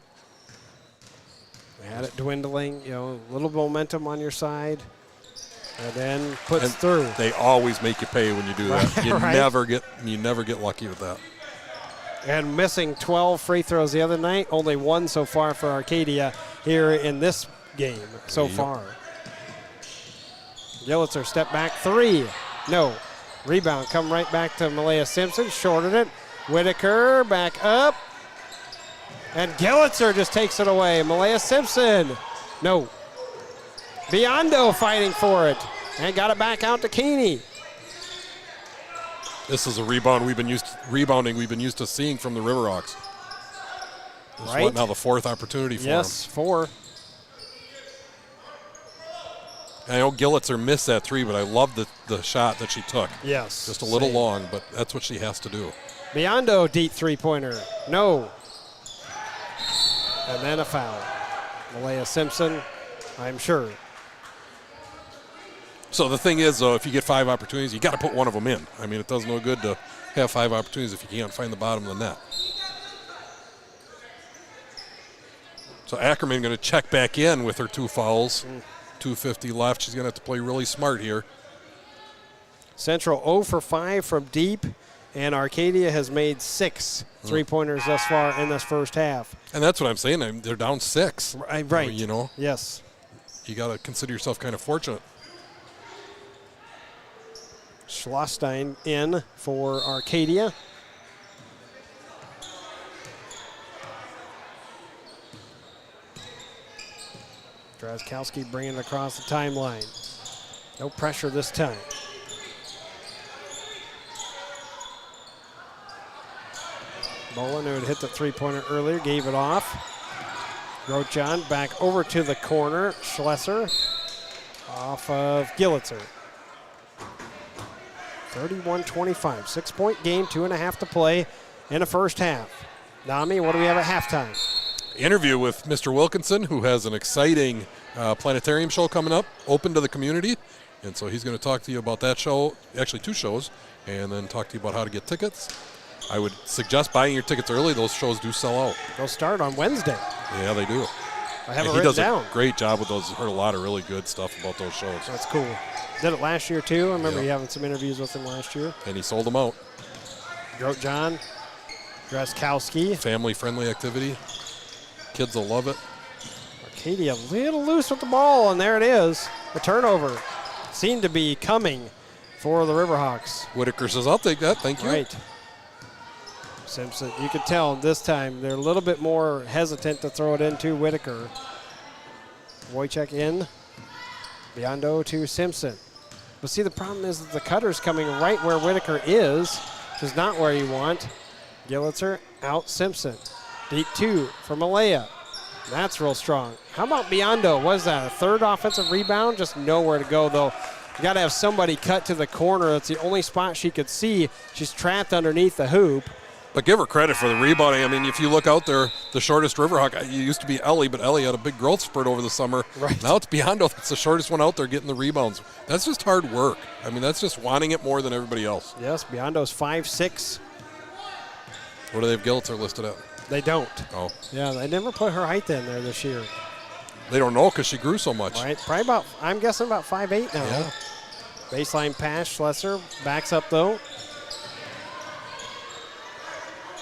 We had it dwindling, a little momentum on your side, and then puts through. They always make you pay when you do that. You Right. never get lucky with that. And missing 12 free throws the other night, only 1 so far for Arcadia here in this game so far. Gillitzer step back 3. No. Rebound come right back to Malaya Simpson. Shorted it. Whitaker back up. And Gillitzer just takes it away. Malaya Simpson. No. Biondo fighting for it. And got it back out to Keeney. This is a rebounding we've been used to seeing from the Riverhawks. This is Right. what, now the 4th opportunity for Yes, 4. them. I know Gillitzer missed that 3, but I love the shot that she took. Yes. Just a little same. long, but that's what she has to do. Biondo deep 3-pointer. No. And then a foul. Malaya Simpson, I'm sure. So the thing is, though, if you get 5 opportunities, you got to put one of them in. I mean, it does no good to have 5 opportunities if you can't find the bottom of the net. So Ackerman going to check back in with her 2 fouls. 2:50 left. She's going to have to play really smart here. Central 0 for 5 from deep, and Arcadia has made 6 3-pointers thus far in this first half. And that's what I'm saying. They're down 6. Right. You know, Yes. you got to consider yourself kind of fortunate. Schlosstein in for Arcadia. Drazkowski bringing it across the timeline. No pressure this time. Bolin, who had hit the 3-pointer earlier, gave it off. Grootjan back over to the corner. Schlesser off of Gillitzer. 31-25. 6-point game, 2.5 to play in the first half. Nami, what do we have at halftime? Interview with Mr. Wilkinson, who has an exciting planetarium show coming up, open to the community. And so he's going to talk to you about that show, actually 2 shows, and then talk to you about how to get tickets. I would suggest buying your tickets early. Those shows do sell out. They'll start on Wednesday. Yeah, they do. I have it he written does down. a great job with those. Heard a lot of really good stuff about those shows. That's cool. Did it last year, too. I remember Yeah. you having some interviews with him last year. And he sold them out. Grote John, Draskowski. Family-friendly activity. Kids will love it. Arcadia a little loose with the ball, and there it is. The turnover seemed to be coming for the Riverhawks. Whitaker says, I'll take that. Thank you. Right. Simpson, you could tell this time they're a little bit more hesitant to throw it into Whitaker. Wojciech in. Biondo to Simpson. But see, the problem is that the cutter's coming right where Whitaker is, which is not where you want. Gillitzer out Simpson. Deep 2 for Malaya. That's real strong. How about Biondo? What is that, a third offensive rebound? Just nowhere to go, though. You got to have somebody cut to the corner. That's the only spot she could see. She's trapped underneath the hoop. But give her credit for the rebounding. I mean, if you look out there, the shortest Riverhawk, it used to be Ellie, but Ellie had a big growth spurt over the summer. Right. Now it's Biondo that's the shortest one out there getting the rebounds. That's just hard work. I mean, that's just wanting it more than everybody else. Yes, Biondo's 5'6". What do they have Gillitzer listed at? They don't. Oh. Yeah, they never put her height in there this year. They don't know because she grew so much. Right, probably about, I'm guessing about 5'8" now. Yeah. Baseline pass, Schlesser backs up though.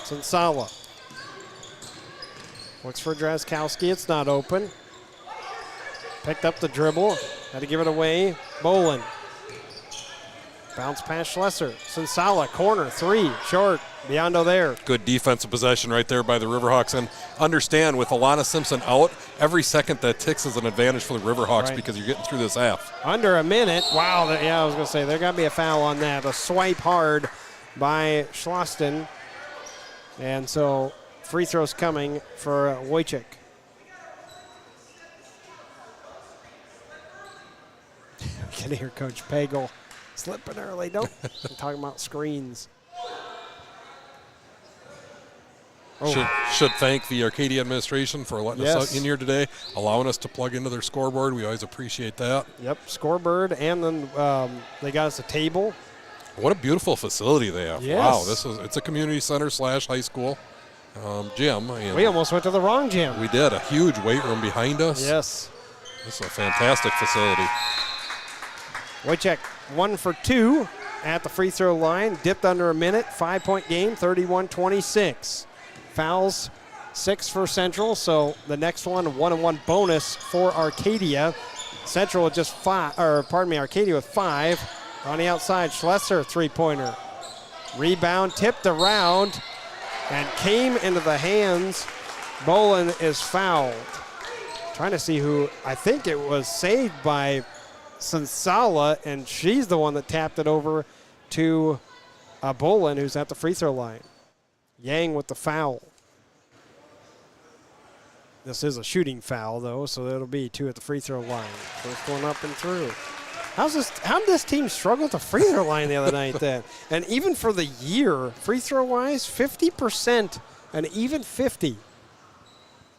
Sensala. Looks for Draskowski, it's not open. Picked up the dribble, had to give it away. Bolin. Bounce pass Schlesser. Sensala, corner, 3, short. Biondo there. Good defensive possession right there by the Riverhawks. And understand, with Alana Simpson out, every second that ticks is an advantage for the Riverhawks Right. because you're getting through this half. Under a minute. Wow, yeah, I was going to say, there got to be a foul on that. A swipe hard by Schloston. And so free throws coming for Wojciech. You can hear Coach Pagel slipping early. Don't. I'm talking about screens. Oh. Should thank the Arcadia administration for letting us Yes. out in here today, allowing us to plug into their scoreboard. We always appreciate that. Yep, scoreboard, and then they got us a table. What a beautiful facility they have. Yes. Wow, it's a community center / high school gym. And We almost went to the wrong gym. we did. A huge weight room behind us. Yes. This is a fantastic facility. Wojciech 1 for 2 at the free throw line. Dipped under a minute. 5-point game, 31-26. Fouls, 6 for Central. So the next one, 1-1 bonus for Arcadia. Central with just 5, or pardon me, Arcadia with 5. On the outside, Schlesser, 3-pointer. Rebound tipped around and came into the hands. Bolin is fouled. Trying to see who, I think it was saved by Sensala, and she's the one that tapped it over to Bolin, who's at the free throw line. Yang with the foul. This is a shooting foul, though, so it'll be 2 at the free throw line. First one up and through. How did this team struggle at the free throw line the other night then? And even for the year, free throw wise, 50% and even 50.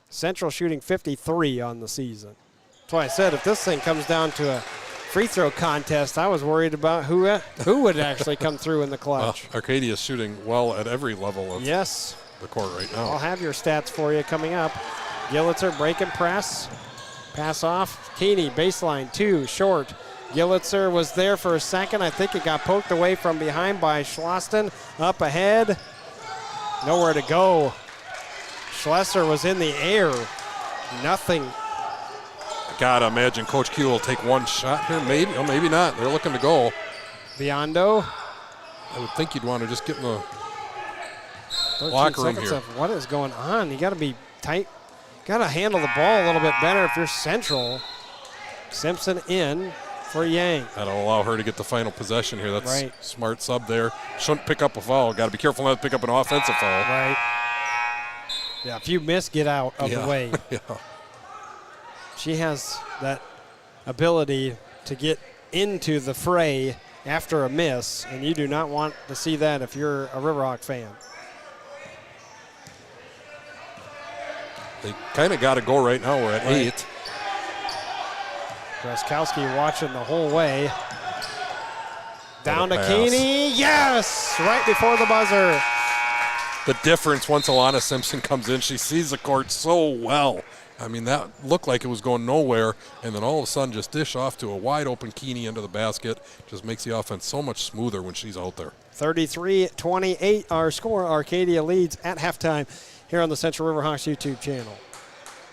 Central shooting 53 on the season. That's why I said if this thing comes down to a free throw contest, I was worried about who would actually come through in the clutch. Arcadia is shooting well at every level of Yes. the court right I'll now. have your stats for you coming up. Gillitzer break and press. Pass off. Keeney, baseline, 2, short. Gillitzer was there for a second. I think it got poked away from behind by Schloston. Up ahead. Nowhere to go. Schlesser was in the air. Nothing. Gotta imagine Coach Q will take one shot here. Maybe, or maybe not. They're looking to go. Biondo. I would think you'd want to just get in the 13 locker room seconds here. of what is going on? You got to be tight. Got to handle the ball a little bit better if you're Central. Simpson in for Yang. That'll allow her to get the final possession here. That's Right. smart sub there. Shouldn't pick up a foul. Got to be careful not to pick up an offensive foul. Right. Yeah, if you miss, get out of the way. Yeah. She has that ability to get into the fray after a miss, and you do not want to see that if you're a Riverhawk fan. They kind of got to go right now. We're at 8. Draskowski watching the whole way. Down to pass. Keeney. Yes! Right before the buzzer. The difference once Alana Simpson comes in, she sees the court so well. I mean, that looked like it was going nowhere, and then all of a sudden just dish off to a wide-open Keeney into the basket. Just makes the offense so much smoother when she's out there. 33-28 our score. Arcadia leads at halftime here on the Central Riverhawks YouTube channel.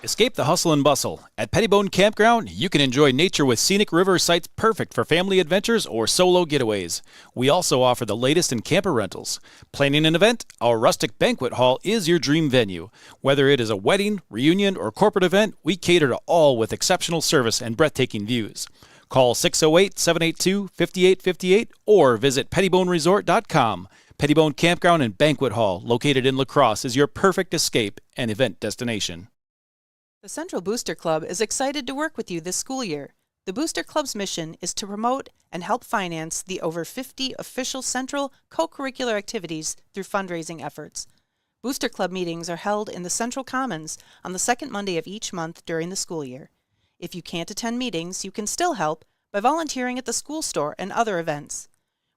Escape the hustle and bustle. At Pettibone Campground, you can enjoy nature with scenic river sites perfect for family adventures or solo getaways. We also offer the latest in camper rentals. Planning an event? Our rustic banquet hall is your dream venue. Whether it is a wedding, reunion, or corporate event, we cater to all with exceptional service and breathtaking views. Call 608-782-5858 or visit pettiboneresort.com. Pettibone Campground and Banquet Hall, located in La Crosse, is your perfect escape and event destination. The Central Booster Club is excited to work with you this school year. The Booster Club's mission is to promote and help finance the over 50 official Central co-curricular activities through fundraising efforts. Booster Club meetings are held in the Central Commons on the second Monday of each month during the school year. If you can't attend meetings, you can still help by volunteering at the school store and other events.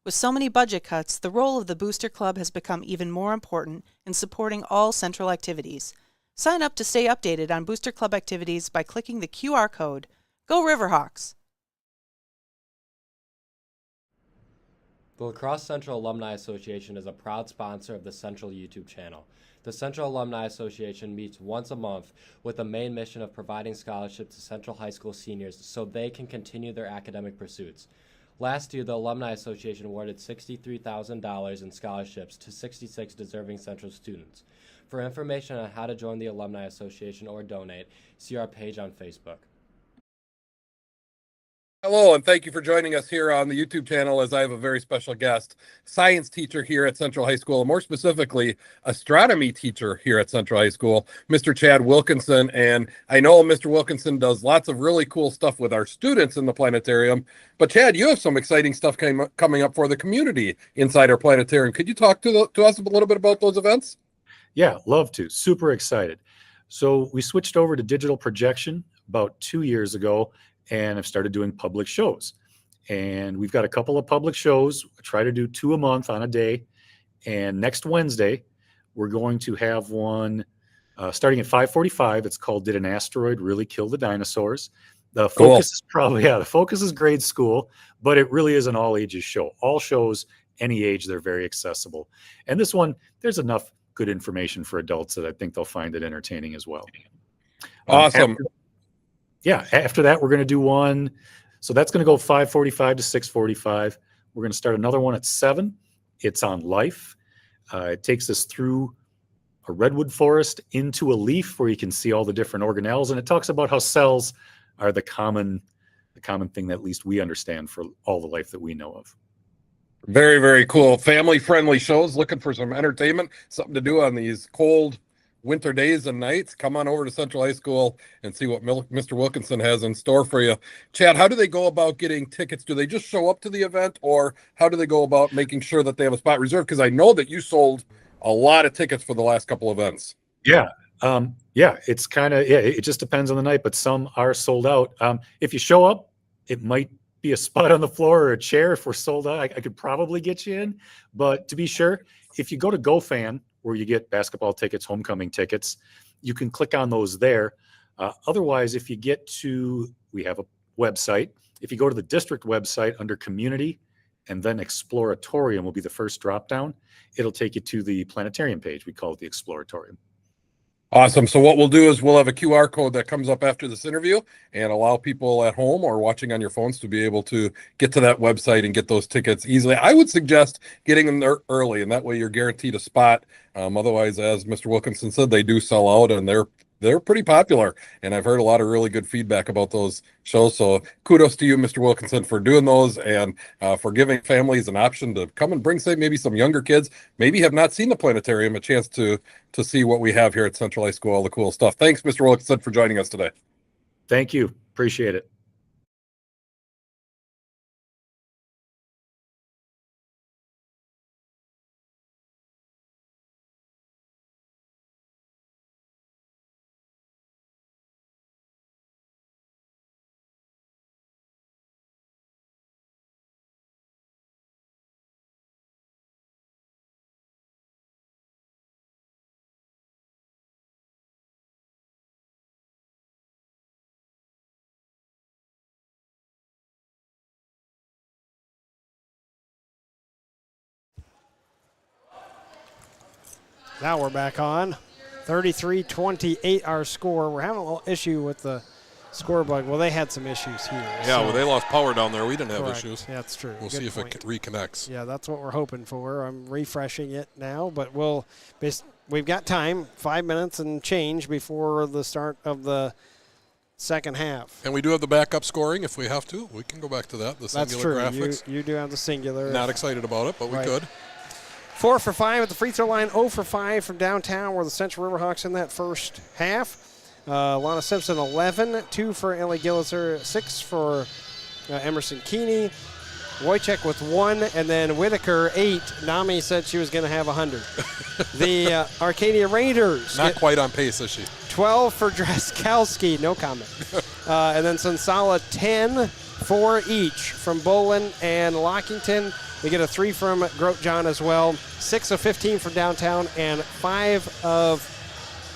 With so many budget cuts, the role of the Booster Club has become even more important in supporting all Central activities. Sign up to stay updated on Booster Club activities by clicking the QR code. Go Riverhawks! The La Crosse Central Alumni Association is a proud sponsor of the Central YouTube channel. The Central Alumni Association meets once a month with the main mission of providing scholarships to Central High School seniors so they can continue their academic pursuits. Last year, the Alumni Association awarded $63,000 in scholarships to 66 deserving Central students. For information on how to join the Alumni Association or donate, see our page on Facebook. Hello, and thank you for joining us here on the YouTube channel as I have a very special guest, science teacher here at Central High School, and more specifically, astronomy teacher here at Central High School, Mr. Chad Wilkinson. And I know Mr. Wilkinson does lots of really cool stuff with our students in the planetarium, but Chad, you have some exciting stuff coming up for the community inside our planetarium. Could you talk to us a little bit about those events? Yeah, love to. Super excited. So we switched over to digital projection about 2 years ago, and I've started doing public shows. And we've got a couple of public shows. I try to do 2 a month on a day. And next Wednesday, we're going to have one starting at 5:45. It's called "Did an Asteroid Really Kill the Dinosaurs?" The focus is the focus is grade school, but it really is an all ages show. All shows, any age, they're very accessible. And this one, there's enough good information for adults that I think they'll find it entertaining as well. Awesome. After that, we're going to do one. So that's going to go 5:45 to 6:45. We're going to start another one at 7. It's on life. It takes us through a redwood forest into a leaf where you can see all the different organelles. And it talks about how cells are the common thing that at least we understand for all the life that we know of. Very, very cool. Family-friendly shows, looking for some entertainment, something to do on these cold winter days and nights. Come on over to Central High School and see what Mr. Wilkinson has in store for you. Chad, how do they go about getting tickets? Do they just show up to the event, or how do they go about making sure that they have a spot reserved? Because I know that you sold a lot of tickets for the last couple events. Yeah. It's it just depends on the night, but some are sold out. If you show up, it might be a spot on the floor or a chair. If we're sold out, I could probably get you in. But to be sure, if you go to GoFan, where you get basketball tickets, homecoming tickets, you can click on those there. Otherwise, if you we have a website. If you go to the district website under community and then Exploratorium will be the first drop down, it'll take you to the planetarium page. We call it the Exploratorium. Awesome. So what we'll do is we'll have a QR code that comes up after this interview and allow people at home or watching on your phones to be able to get to that website and get those tickets easily. I would suggest getting them there early, and that way you're guaranteed a spot. Otherwise, as Mr. Wilkinson said, they do sell out, and they're pretty popular, and I've heard a lot of really good feedback about those shows. So kudos to you, Mr. Wilkinson, for doing those and for giving families an option to come and bring, say, maybe some younger kids, maybe have not seen the planetarium, a chance to see what we have here at Central High School, all the cool stuff. Thanks, Mr. Wilkinson, for joining us today. Thank you. Appreciate it. Now we're back on. 33-28 our score. We're having a little issue with the score bug. Well, they had some issues here. Yeah, well, they lost power down there. We didn't have Correct. issues. Yeah, that's true. We'll Good see if point. it reconnects. Yeah, that's what we're hoping for. I'm refreshing it now, but we've got time, 5 minutes and change before the start of the second half. And we do have the backup scoring if we have to. We can go back to that, the That's singular true. graphics. You do have the singular. Not excited about it, but Right. we could. 4 for 5 at the free throw line, 0 for 5 from downtown were the Central Riverhawks in that first half. Lana Simpson, 11, 2 for Ellie Gilliser, 6 for Emerson Keeney. Wojciech with 1, and then Whitaker, 8. Nami said she was going to have 100. The Arcadia Raiders. Not quite on pace, is she? 12 for Draskowski, no comment. And then Sonsala, 10 for each from Bolin and Lockington. We get a 3 from Grotjohn as well. 6 of 15 from downtown and 5 of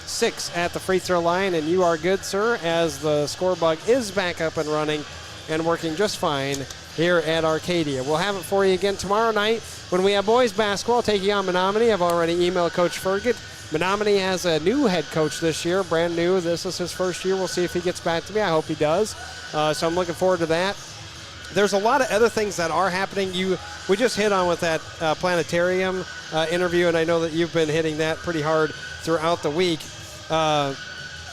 6 at the free throw line. And you are good, sir, as the score bug is back up and running and working just fine here at Arcadia. We'll have it for you again tomorrow night when we have boys basketball taking on Menominee. I've already emailed Coach Fergut. Menominee has a new head coach this year, brand new. This is his first year. We'll see if he gets back to me. I hope he does. So I'm looking forward to that. There's a lot of other things that are happening. We just hit on with that planetarium interview, and I know that you've been hitting that pretty hard throughout the week.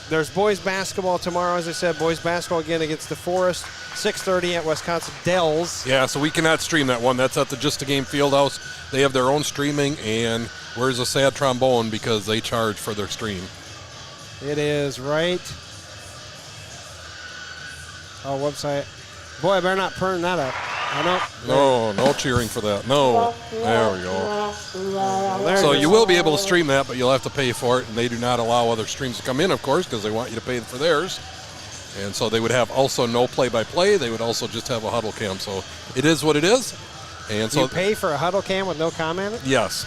There's boys basketball tomorrow, as I said. Boys basketball again against DeForest, 6:30 at Wisconsin Dells. Yeah, so we cannot stream that one. That's at the Just a Game Fieldhouse. They have their own streaming, and where's a sad trombone because they charge for their stream. It is right. Oh, website. Boy, I better not turn that up. I know. No cheering for that. No. There we go. There So it is. you will be able to stream that, but you'll have to pay for it, and they do not allow other streams to come in, of course, because they want you to pay for theirs. And so they would have also no play-by-play. They would also just have a huddle cam. So it is what it is. And so You pay for a huddle cam with no comment? yes.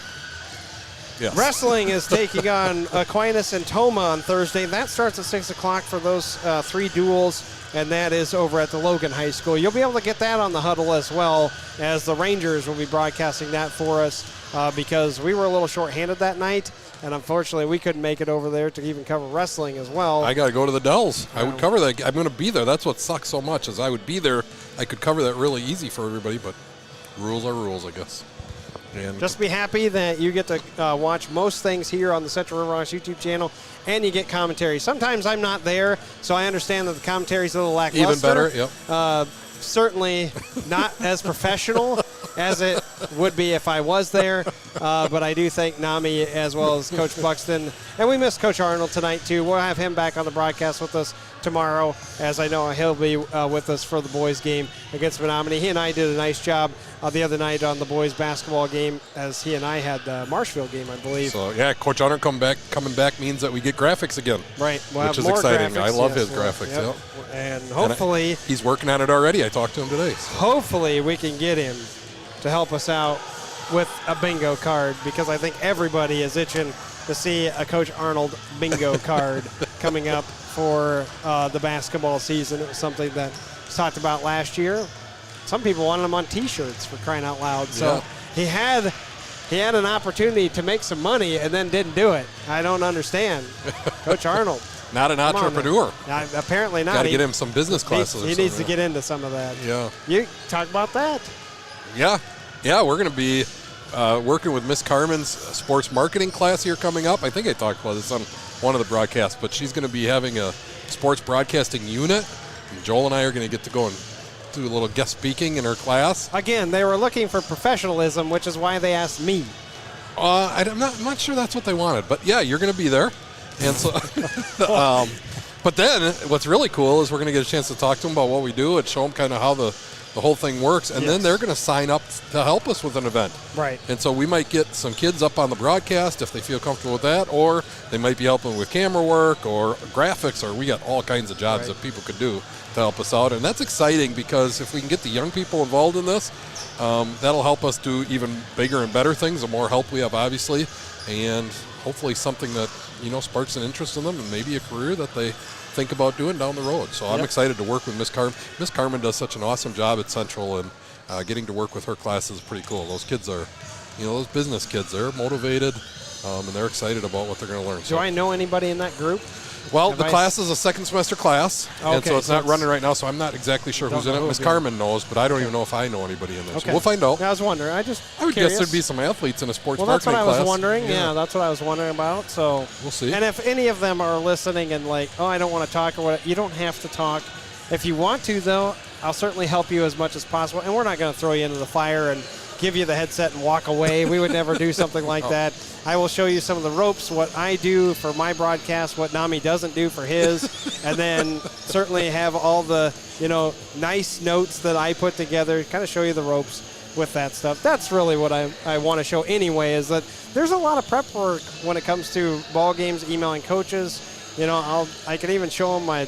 Yes. Wrestling is taking on Aquinas and Toma on Thursday. That starts at 6 o'clock for those 3 duels, and that is over at the Logan High School. You'll be able to get that on the huddle as well, as the Rangers will be broadcasting that for us because we were a little short-handed that night, and unfortunately we couldn't make it over there to even cover wrestling as well. I got to go to the Dells. I would cover that. I'm going to be there. That's what sucks so much is I would be there. I could cover that really easy for everybody, but rules are rules, I guess. And Just be happy that you get to watch most things here on the Central Riverhawks YouTube channel, and you get commentary. Sometimes I'm not there, so I understand that the commentary's a little lackluster. even better, yep. Certainly not as professional as it would be if I was there, but I do thank Nami as well as Coach Buxton. And we miss Coach Arnold tonight, too. We'll have him back on the broadcast with us tomorrow, as I know he'll be with us for the boys' game against Menominee. He and I did a nice job the other night on the boys' basketball game, as he and I had the Marshfield game, I believe. So, yeah, Coach Arnold coming back means that we get graphics again. Right. We'll which have is more exciting. graphics, I love yes, his graphics, yep. yep. And hopefully, He's working on it already. I talked to him today. So. hopefully we can get him to help us out with a bingo card, because I think everybody is itching to see a Coach Arnold bingo card coming up for the basketball season. It was something that was talked about last year. Some people wanted them on T-shirts, for crying out loud. So he had an opportunity to make some money and then didn't do it. I don't understand. Coach Arnold. Not an entrepreneur. Apparently not. Got to get him some business classes. He needs to get into some of that. Yeah. You talk about that. Yeah, we're going to be working with Miss Carmen's sports marketing class here coming up. I think I talked about this on one of the broadcasts, but she's going to be having a sports broadcasting unit. And Joel and I are going to get to go and do a little guest speaking in her class. Again, they were looking for professionalism, which is why they asked me. I'm not sure that's what they wanted, but yeah, you're going to be there. And so, but then what's really cool is we're going to get a chance to talk to them about what we do and show them kind of how the whole thing works, and then they're going to sign up to help us with an event. Right. And so we might get some kids up on the broadcast if they feel comfortable with that, or they might be helping with camera work or graphics, or we got all kinds of jobs that people could do to help us out. And that's exciting because if we can get the young people involved in this, that'll help us do even bigger and better things, the more help we have, obviously, and hopefully something that, sparks an interest in them and maybe a career that they think about doing down the road. So I'm excited to work with Miss Carmen. Miss Carmen does such an awesome job at Central, and getting to work with her class is pretty cool. Those kids are, those business kids, they're motivated. and they're excited about what they're going to learn. Do I know anybody in that group? Well, Have the class is a second semester class, and Okay, so it's so not it's- running right now, so I'm not exactly sure Don't who's in know it. who Miss would be in it. Carmen knows, but I don't even know if I know anybody in there. Okay. So we'll find out. I was wondering. I would curious. guess there'd be some athletes in a sports Well, that's what marketing I was class. wondering. Yeah, that's what I was wondering about. So We'll see. And if any of them are listening and like, oh, I don't want to talk or what, you don't have to talk. If you want to, though, I'll certainly help you as much as possible. And we're not going to throw you into the fire and give you the headset and walk away. We would never do something like that. I will show you some of the ropes, what I do for my broadcast, what Nami doesn't do for his, and then certainly have all the, nice notes that I put together, kind of show you the ropes with that stuff. That's really what I want to show anyway, is that there's a lot of prep work when it comes to ball games, emailing coaches. I can even show them my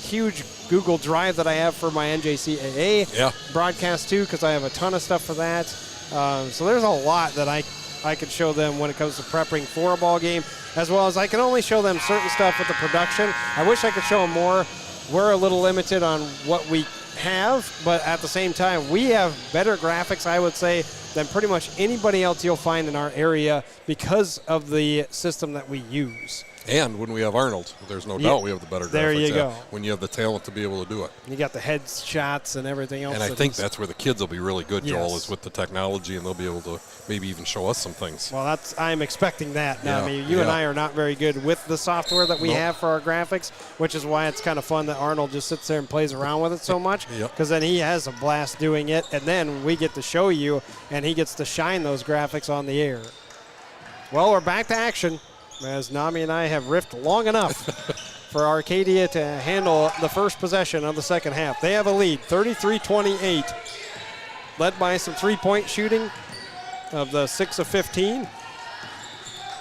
huge Google Drive that I have for my NJCAA broadcast too, because I have a ton of stuff for that. So there's a lot that I could show them when it comes to prepping for a ball game, as well as I can only show them certain stuff with the production. I wish I could show them more. We're a little limited on what we have, but at the same time, we have better graphics, I would say, than pretty much anybody else you'll find in our area because of the system that we use. And when we have Arnold, there's no doubt we have the better graphics. There you go. When you have the talent to be able to do it. You got the head shots and everything else. And I think that's where the kids will be really good, Joel, Yes. is with the technology, and they'll be able to maybe even show us some things. Well, I'm expecting that. Now, Yeah, I mean, you and yeah. I are not very good with the software that we Nope. have for our graphics, which is why it's kind of fun that Arnold just sits there and plays around with it so much, Yep. because then he has a blast doing it, and then we get to show you, and he gets to shine those graphics on the air. Well, we're back to action, as Nami and I have riffed long enough for Arcadia to handle the first possession of the second half. They have a lead, 33-28, led by some three-point shooting of the 6 of 15.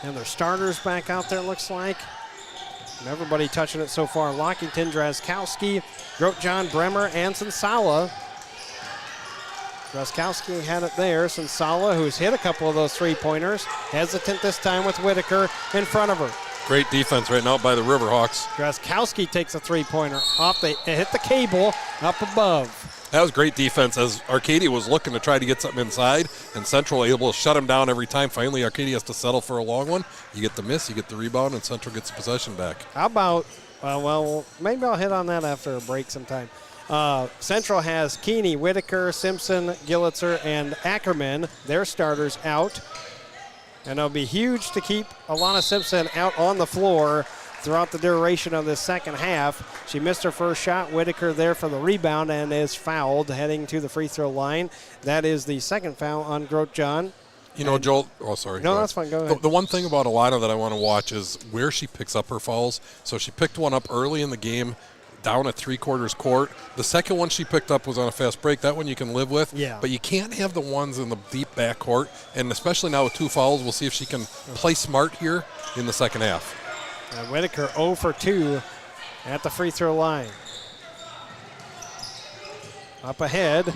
And their starters back out there, looks like. And everybody touching it so far. Lockington, Drazkowski, Grotjohn, Bremer, and Sensala. Drazkowski had it there. Sensala, who's hit a couple of those three-pointers. Hesitant this time with Whitaker in front of her. Great defense right now by the Riverhawks. Drazkowski takes a three-pointer off. It hit the cable up above. That was great defense as Arcadia was looking to try to get something inside, and Central able to shut him down every time. Finally, Arcadia has to settle for a long one. You get the miss, you get the rebound, and Central gets the possession back. How about, well, maybe I'll hit on that after a break sometime. Central has Keeney, Whitaker, Simpson, Gillitzer, and Ackerman, their starters, out. And it'll be huge to keep Alana Simpson out on the floor throughout the duration of this second half. She missed her first shot. Whitaker there for the rebound and is fouled heading to the free throw line. That is the second foul on Grotjohn. You know, Joel, oh, sorry. No, that's fine. Go ahead. The one thing about Alana that I want to watch is where she picks up her fouls. So she picked one up early in the game, down at three-quarters court. The second one she picked up was on a fast break. That one you can live with. Yeah. But you can't have the ones in the deep back court. And especially now with two fouls, we'll see if she can play smart here in the second half. And Whitaker 0 for 2 at the free throw line. Up ahead.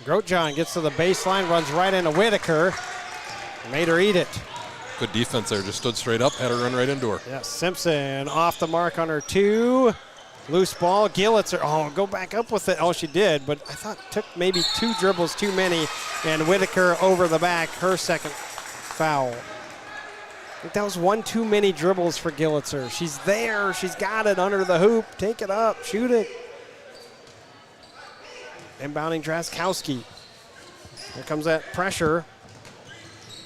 Grotjohn gets to the baseline, runs right into Whitaker. Made her eat it. Good defense there. Just stood straight up, had her run right into her. Yes, Simpson off the mark on her 2. Loose ball. Gillitzer, go back up with it. Oh, she did, but I thought took maybe 2 dribbles too many. And Whitaker over the back, her second foul. I think that was 1 too many dribbles for Gillitzer. She's there. She's got it under the hoop. Take it up. Shoot it. Inbounding Drazkowski. Here comes that pressure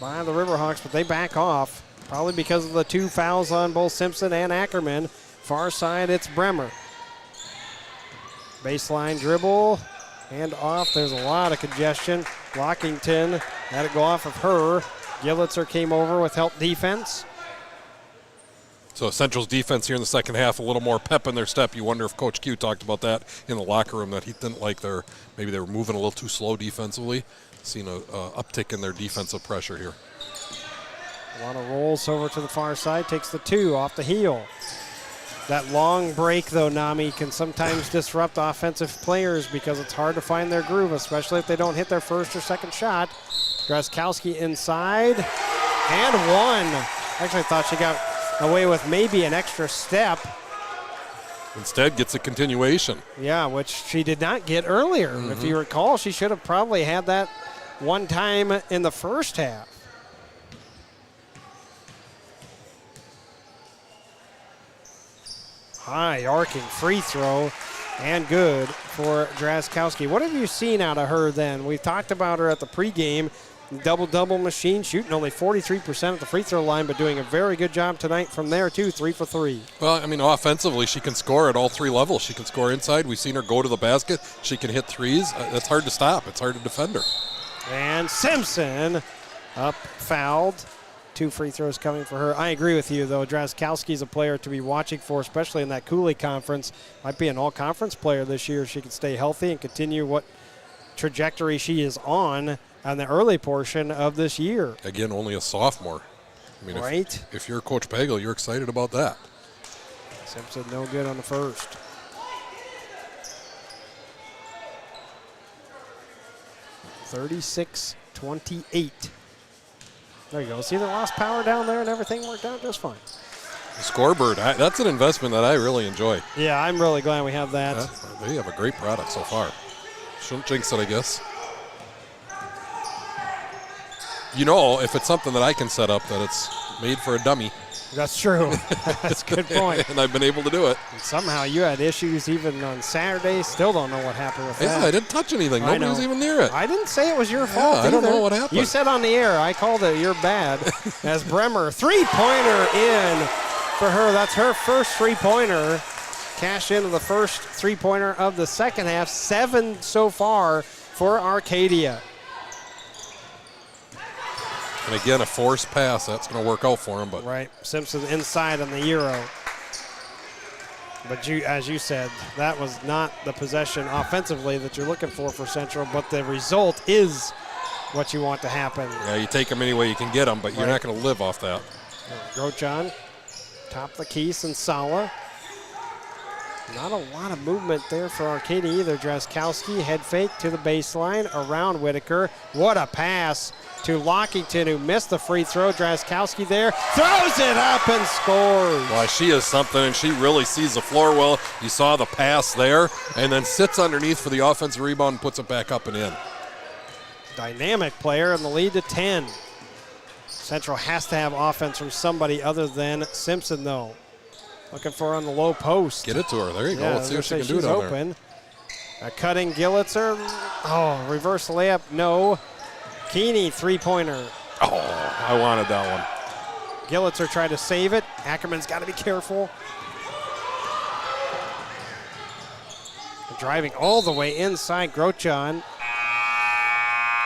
by the Riverhawks, but they back off. Probably because of the 2 fouls on both Simpson and Ackerman. Far side, it's Bremer. Baseline dribble. Hand off. There's a lot of congestion. Lockington had it go off of her. Gillitzer came over with help defense. So Central's defense here in the second half, a little more pep in their step. You wonder if Coach Q talked about that in the locker room, that he didn't like maybe they were moving a little too slow defensively. Seen a uptick in their defensive pressure here. A lot of rolls over to the far side. Takes the 2 off the heel. That long break, though, Nami, can sometimes disrupt offensive players because it's hard to find their groove, especially if they don't hit their first or second shot. Drazkowski inside, and 1. Actually, I thought she got away with maybe an extra step. Instead, gets a continuation. Yeah, which she did not get earlier. If you recall, she should have probably had that one time in the first half. High arcing free throw and good for Drazkowski. What have you seen out of her then? We've talked about her at the pregame. Double-double machine, shooting only 43% at the free throw line, but doing a very good job tonight from there, too, 3 for 3. Well, I mean, offensively, she can score at all three levels. She can score inside. We've seen her go to the basket. She can hit threes. It's hard to stop. It's hard to defend her. And Simpson up fouled. 2 free throws coming for her. I agree with you, though. Drazkowski's a player to be watching for, especially in that Cooley Conference. Might be an all-conference player this year. She can stay healthy and continue what trajectory she is on the early portion of this year. Again, only a sophomore. I mean, right. If you're Coach Pagel, you're excited about that. Simpson no good on the first. (36-28). There you go. See, they lost power down there and everything worked out just fine. The scoreboard, that's an investment that I really enjoy. Yeah, I'm really glad we have that. They have a great product so far. Shouldn't jinx it, I guess. You know, if it's something that I can set up, that it's made for a dummy. That's true. That's a good point. And I've been able to do it. And somehow you had issues even on Saturday. Still don't know what happened with that. Yeah, I didn't touch anything. Nobody was even near it. I didn't say it was your fault I don't either. know what happened. You said on the air, I called it, you're bad. As Bremer, three-pointer in for her. That's her first three-pointer. Cash into the first three-pointer of the second half. 7 so far for Arcadia. And again, a forced pass. That's going to work out for him. But right. Simpson inside on the Euro. But as you said, that was not the possession offensively that you're looking for Central, but the result is what you want to happen. Yeah, you take them any way you can get them, but you're not going to live off that. Grochon, top the key, Sensala. Not a lot of movement there for Arcadia either. Drazkowski, head fake to the baseline, around Whitaker. What a pass to Lockington, who missed the free throw. Drazkowski there, throws it up and scores. Well, she is something, and she really sees the floor well. You saw the pass there, and then sits underneath for the offensive rebound and puts it back up and in. Dynamic player, and the lead to 10. Central has to have offense from somebody other than Simpson, though. Looking for her on the low post. Get it to her. There you go. Let's see what she can do she's down open. A cutting Gillitzer. Oh, reverse layup. No. Keeney, three-pointer. Oh, I wanted that one. Gillitzer tried to save it. Ackerman's got to be careful. Driving all the way inside Grochon.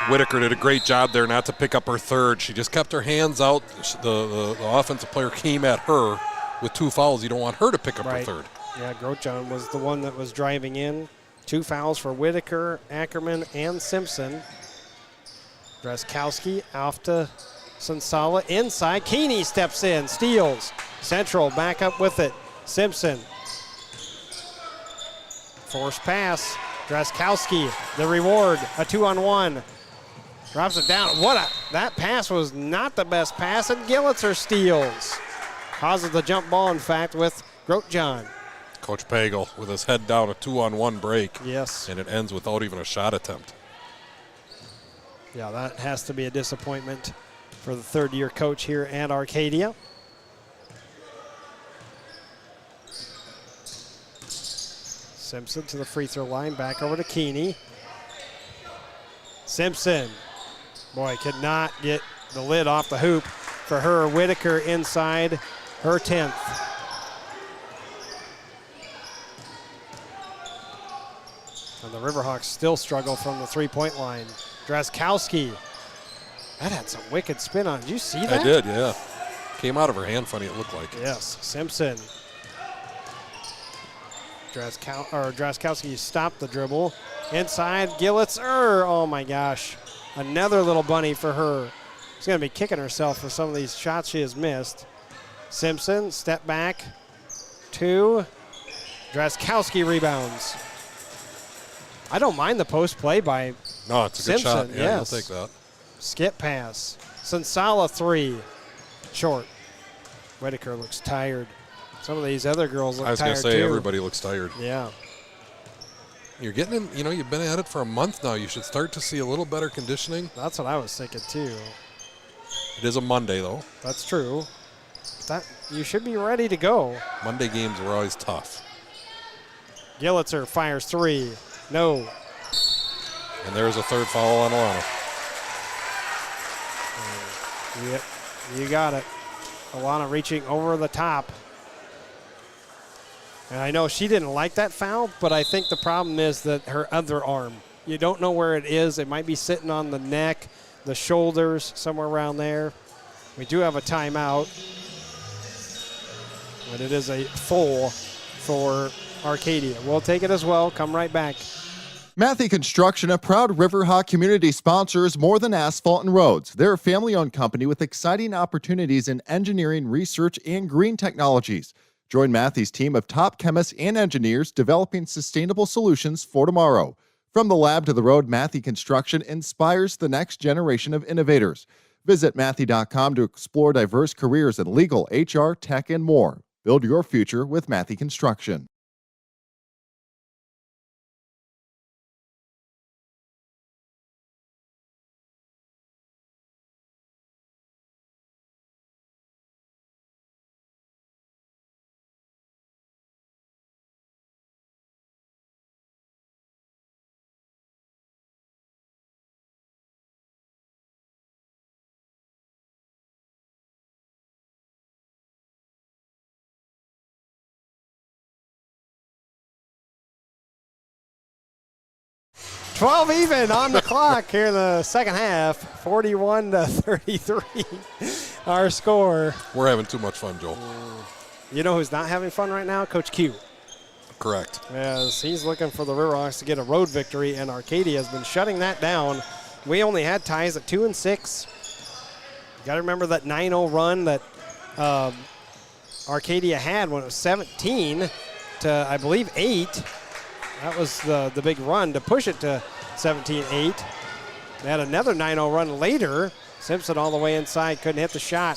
Whitaker did a great job there not to pick up her third. She just kept her hands out. The offensive player came at her with 2 fouls. You don't want her to pick up her third. Yeah, Grochon was the one that was driving in. 2 fouls for Whitaker, Ackerman, and Simpson. Drazkowski off to Sensala inside. Keeney steps in, steals. Central back up with it. Simpson. Forced pass. Drazkowski, the reward, a 2-on-1. Drops it down. That pass was not the best pass, and Gillitzer steals. Causes the jump ball, in fact, with Grochon. Coach Pagel with his head down, a 2-on-1 break. Yes. And it ends without even a shot attempt. Yeah, that has to be a disappointment for the third-year coach here at Arcadia. Simpson to the free throw line, back over to Keeney. Simpson, boy, could not get the lid off the hoop for her. Whitaker inside her 10th. And the Riverhawks still struggle from the three-point line. Drazkowski, that had some wicked spin on it. Did you see that? I did, yeah. Came out of her hand funny, it looked like. Yes, Simpson. Drazkowski stopped the dribble. Inside, Gillitzer. Oh my gosh. Another little bunny for her. She's going to be kicking herself for some of these shots she has missed. Simpson, step back. 2. Drazkowski rebounds. I don't mind the post play by No, it's a Simpson. good shot. Yeah, yes. you'll take that. Skip pass. Sensala 3. Short. Whitaker looks tired. Some of these other girls look tired too. I was going to say, everybody looks tired. Yeah. You're getting in, you've been at it for a month now. You should start to see a little better conditioning. That's what I was thinking too. It is a Monday, though. That's true. you should be ready to go. Monday games were always tough. Gillitzer fires 3. No. And there's a third foul on Alana. Yep, you got it. Alana reaching over the top. And I know she didn't like that foul, but I think the problem is that her other arm, you don't know where it is. It might be sitting on the neck, the shoulders, somewhere around there. We do have a timeout, but it is a full for Arcadia. We'll take it as well. Come right back. Matthew Construction, a proud Riverhawk community sponsor, is more than asphalt and roads. They're a family-owned company with exciting opportunities in engineering, research, and green technologies. Join Matthew's team of top chemists and engineers developing sustainable solutions for tomorrow. From the lab to the road, Matthew Construction inspires the next generation of innovators. Visit Matthew.com to explore diverse careers in legal, HR, tech, and more. Build your future with Matthew Construction. Twelve even on the clock here in the second half. 41-33, our score. We're having too much fun, Joel. You know who's not having fun right now? Coach Q. Correct. As he's looking for the Riverhawks to get a road victory, and Arcadia has been shutting that down. We only had ties at 2 and 6. You got to remember that 9-0 run that Arcadia had when it was 17 to, I believe, 8. That was the big run to push it to 17-8. They had another 9-0 run later. Simpson all the way inside, couldn't hit the shot.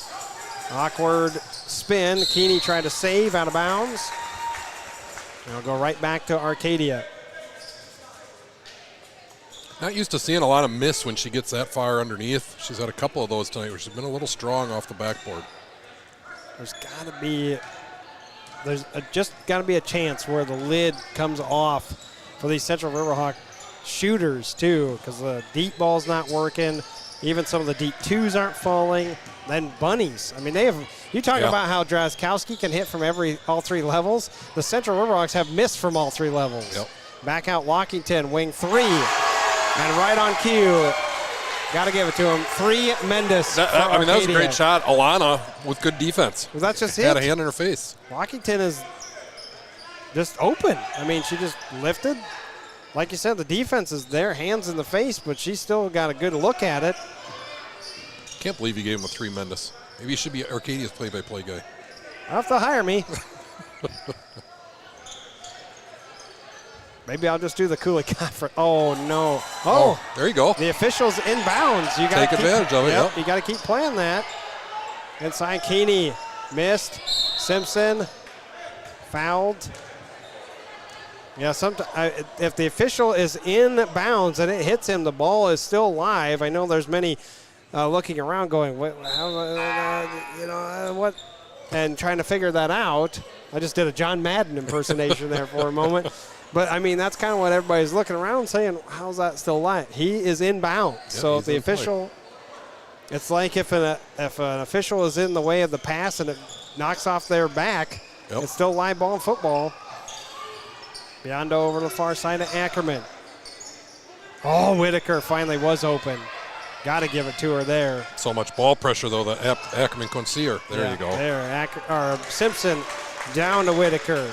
Awkward spin. Keeney tried to save out of bounds. And it'll go right back to Arcadia. Not used to seeing a lot of miss when she gets that far underneath. She's had a couple of those tonight where she's been a little strong off the backboard. There's just got to be a chance where the lid comes off for these Central Riverhawk shooters too, because the deep ball's not working. Even some of the deep twos aren't falling. Then bunnies. I mean, you talk about how Drazkowski can hit from all 3 levels. The Central Riverhawks have missed from all 3 levels. Yep. Back out Lockington, wing 3. And right on cue, got to give it to him. 3 Mendes. That was a great shot. Alana with good defense. Well, that's just Had it. a hand in her face. Lockington is just open. I mean, she just lifted. Like you said, the defense is there, hands in the face, but she's still got a good look at it. Can't believe you gave him a 3 Mendes. Maybe you should be Arcadia's play-by-play guy. I'll have to hire me. Maybe I'll just do the Cooley Conference. Oh, no. Oh, there you go. The official's inbounds. You got Take advantage of it. Yep. You got to keep playing that. Inside Keeney. Missed. Simpson. Fouled. Yeah, if the official is in bounds and it hits him, the ball is still live. I know there's many looking around going, what, and trying to figure that out. I just did a John Madden impersonation there for a moment. But, I mean, that's kind of what everybody's looking around saying, how's that still live? He is in bounds. Yep, so if the official, it's like if an official is in the way of the pass and it knocks off their back, it's still live ball in football. Biondo over to the far side of Ackerman. Oh, Whitaker finally was open. Got to give it to her there. So much ball pressure, though, that Ackerman couldn't see her. There you go. There, Simpson down to Whitaker.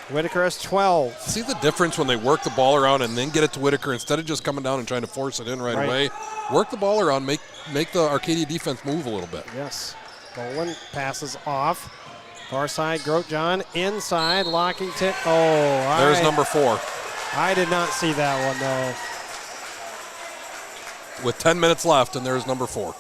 Whitaker has 12. See the difference when they work the ball around and then get it to Whitaker instead of just coming down and trying to force it in right away. Work the ball around, make the Arcadia defense move a little bit. Yes. Boland passes off. Far side, Grotjohn inside, Lockington. Oh, there's number 4. I did not see that one, though. With 10 minutes left, and there's number 4.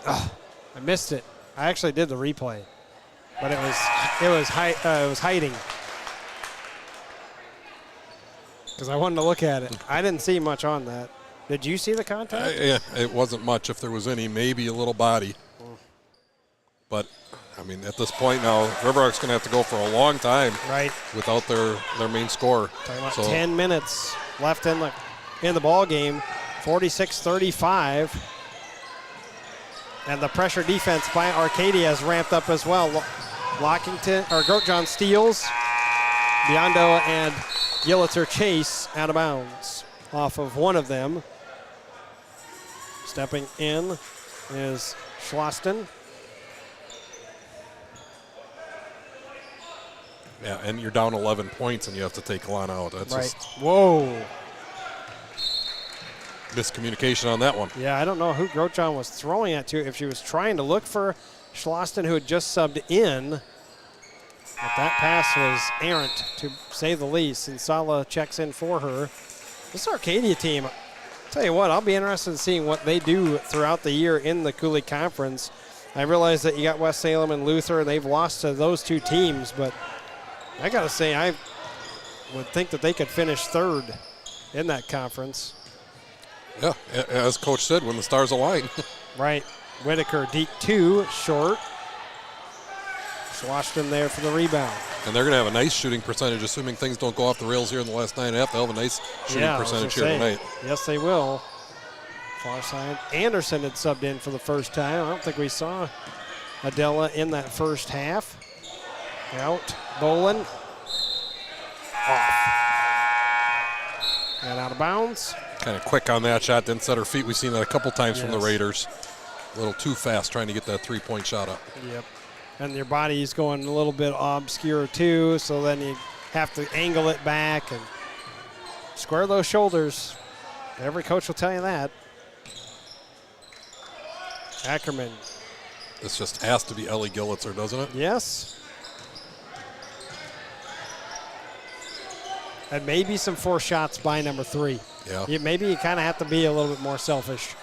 Oh, I missed it. I actually did the replay, but it was hiding. because I wanted to look at it. I didn't see much on that. Did you see the contact? Yeah, it wasn't much. If there was any, maybe a little body. But, I mean, at this point now, Riverhawks going to have to go for a long time without their main scorer. Talking about 10 minutes left in the ball game, 46-35. And the pressure defense by Arcadia has ramped up as well. Grotjohn steals. Biondo and Gillitzer chase out of bounds off of one of them. Stepping in is Schloston. Yeah, and you're down 11 points and you have to take Lon out. That's just whoa. Miscommunication on that one. Yeah, I don't know who Grotjohn was throwing it to. If she was trying to look for Schloston, who had just subbed in. But that pass was errant, to say the least, and Sala checks in for her. This Arcadia team, I'll tell you what, I'll be interested in seeing what they do throughout the year in the Coulee Conference. I realize that you got West Salem and Luther, and they've lost to those two teams, but I got to say, I would think that they could finish third in that conference. Yeah, as Coach said, when the stars align. Right. Whitaker, deep 2, short. Schloston there for the rebound. And they're going to have a nice shooting percentage, assuming things don't go off the rails here in the last 9.5. They'll have a nice shooting percentage here tonight. Yes, they will. Far side. Anderson had subbed in for the first time. I don't think we saw Adela in that first half. Out. Bolin. Off. And out of bounds. Kind of quick on that shot, didn't set her feet. We've seen that a couple times from the Raiders. A little too fast trying to get that three-point shot up. Yep. And your body's going a little bit obscure too, so then you have to angle it back and square those shoulders. Every coach will tell you that. Ackerman. This just has to be Ellie Gillitzer, doesn't it? Yes. And maybe some forced shots by number 3. Yeah. Maybe you kind of have to be a little bit more selfish.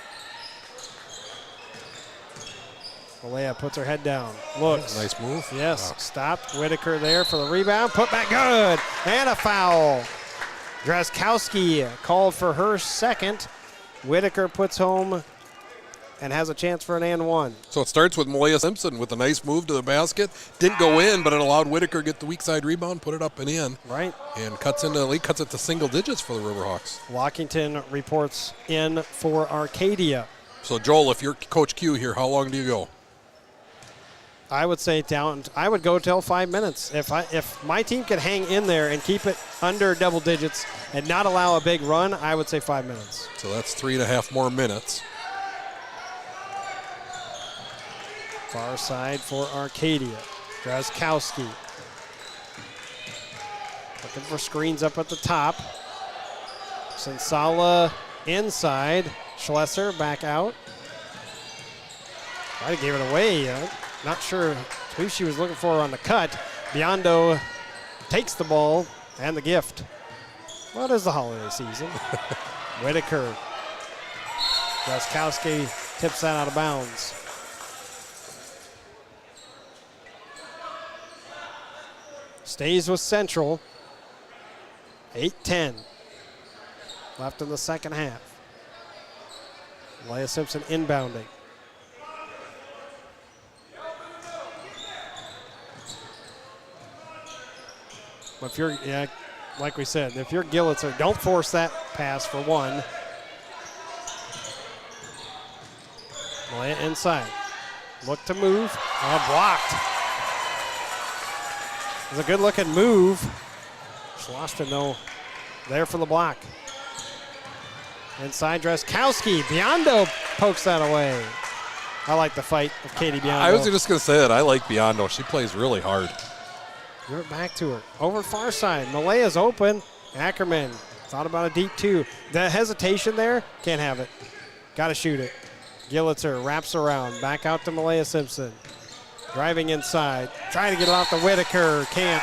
Malaya puts her head down. Looks. Nice move. Yes. Wow. Stopped. Whitaker there for the rebound. Put back good. And a foul. Drazkowski called for her second. Whitaker puts home and has a chance for an and one. So it starts with Malaya Simpson with a nice move to the basket. Didn't go in, but it allowed Whitaker to get the weak side rebound, put it up and in. Right. And cuts into the lead, cuts it to single digits for the Riverhawks. Lockington reports in for Arcadia. So Joel, if you're Coach Q here, how long do you go? I would say I would go till 5 minutes. If my team could hang in there and keep it under double digits and not allow a big run, I would say 5 minutes. So that's 3.5 more minutes. Far side for Arcadia. Drazkowski. Looking for screens up at the top. Sensala inside. Schlesser back out. Try to give it away. Not sure who she was looking for on the cut. Biondo takes the ball and the gift. Well, it is the holiday season. Whitaker. Drazkowski tips that out of bounds. Stays with Central. 8:10 left in the second half. Leia Simpson inbounding. But if you're, like we said, if you're Gillitzer, don't force that pass for one. Leia inside. Look to move. Blocked. It was a good-looking move. Schloston, though, there for the block. Inside Drazkowski. Biondo pokes that away. I like the fight of Katie Biondo. I was just going to say that. I like Biondo. She plays really hard. Give it back to her. Over far side. Malaya's open. Ackerman thought about a deep 2. The hesitation there, can't have it. Got to shoot it. Gillitzer wraps around. Back out to Malaya Simpson. Driving inside. Trying to get it off to Whitaker. Can't.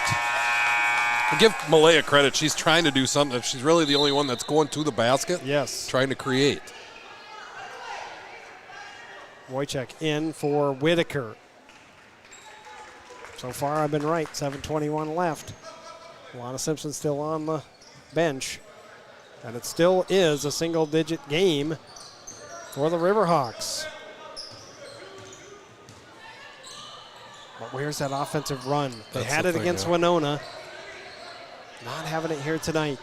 Give Malaya credit. She's trying to do something. She's really the only one that's going to the basket. Yes. Trying to create. Wojciech in for Whitaker. So far, I've been right. 7:21 left. Alana Simpson still on the bench. And it still is a single-digit game for the Riverhawks. But where's that offensive run? They That's had the it thing, against yeah. Winona. Not having it here tonight.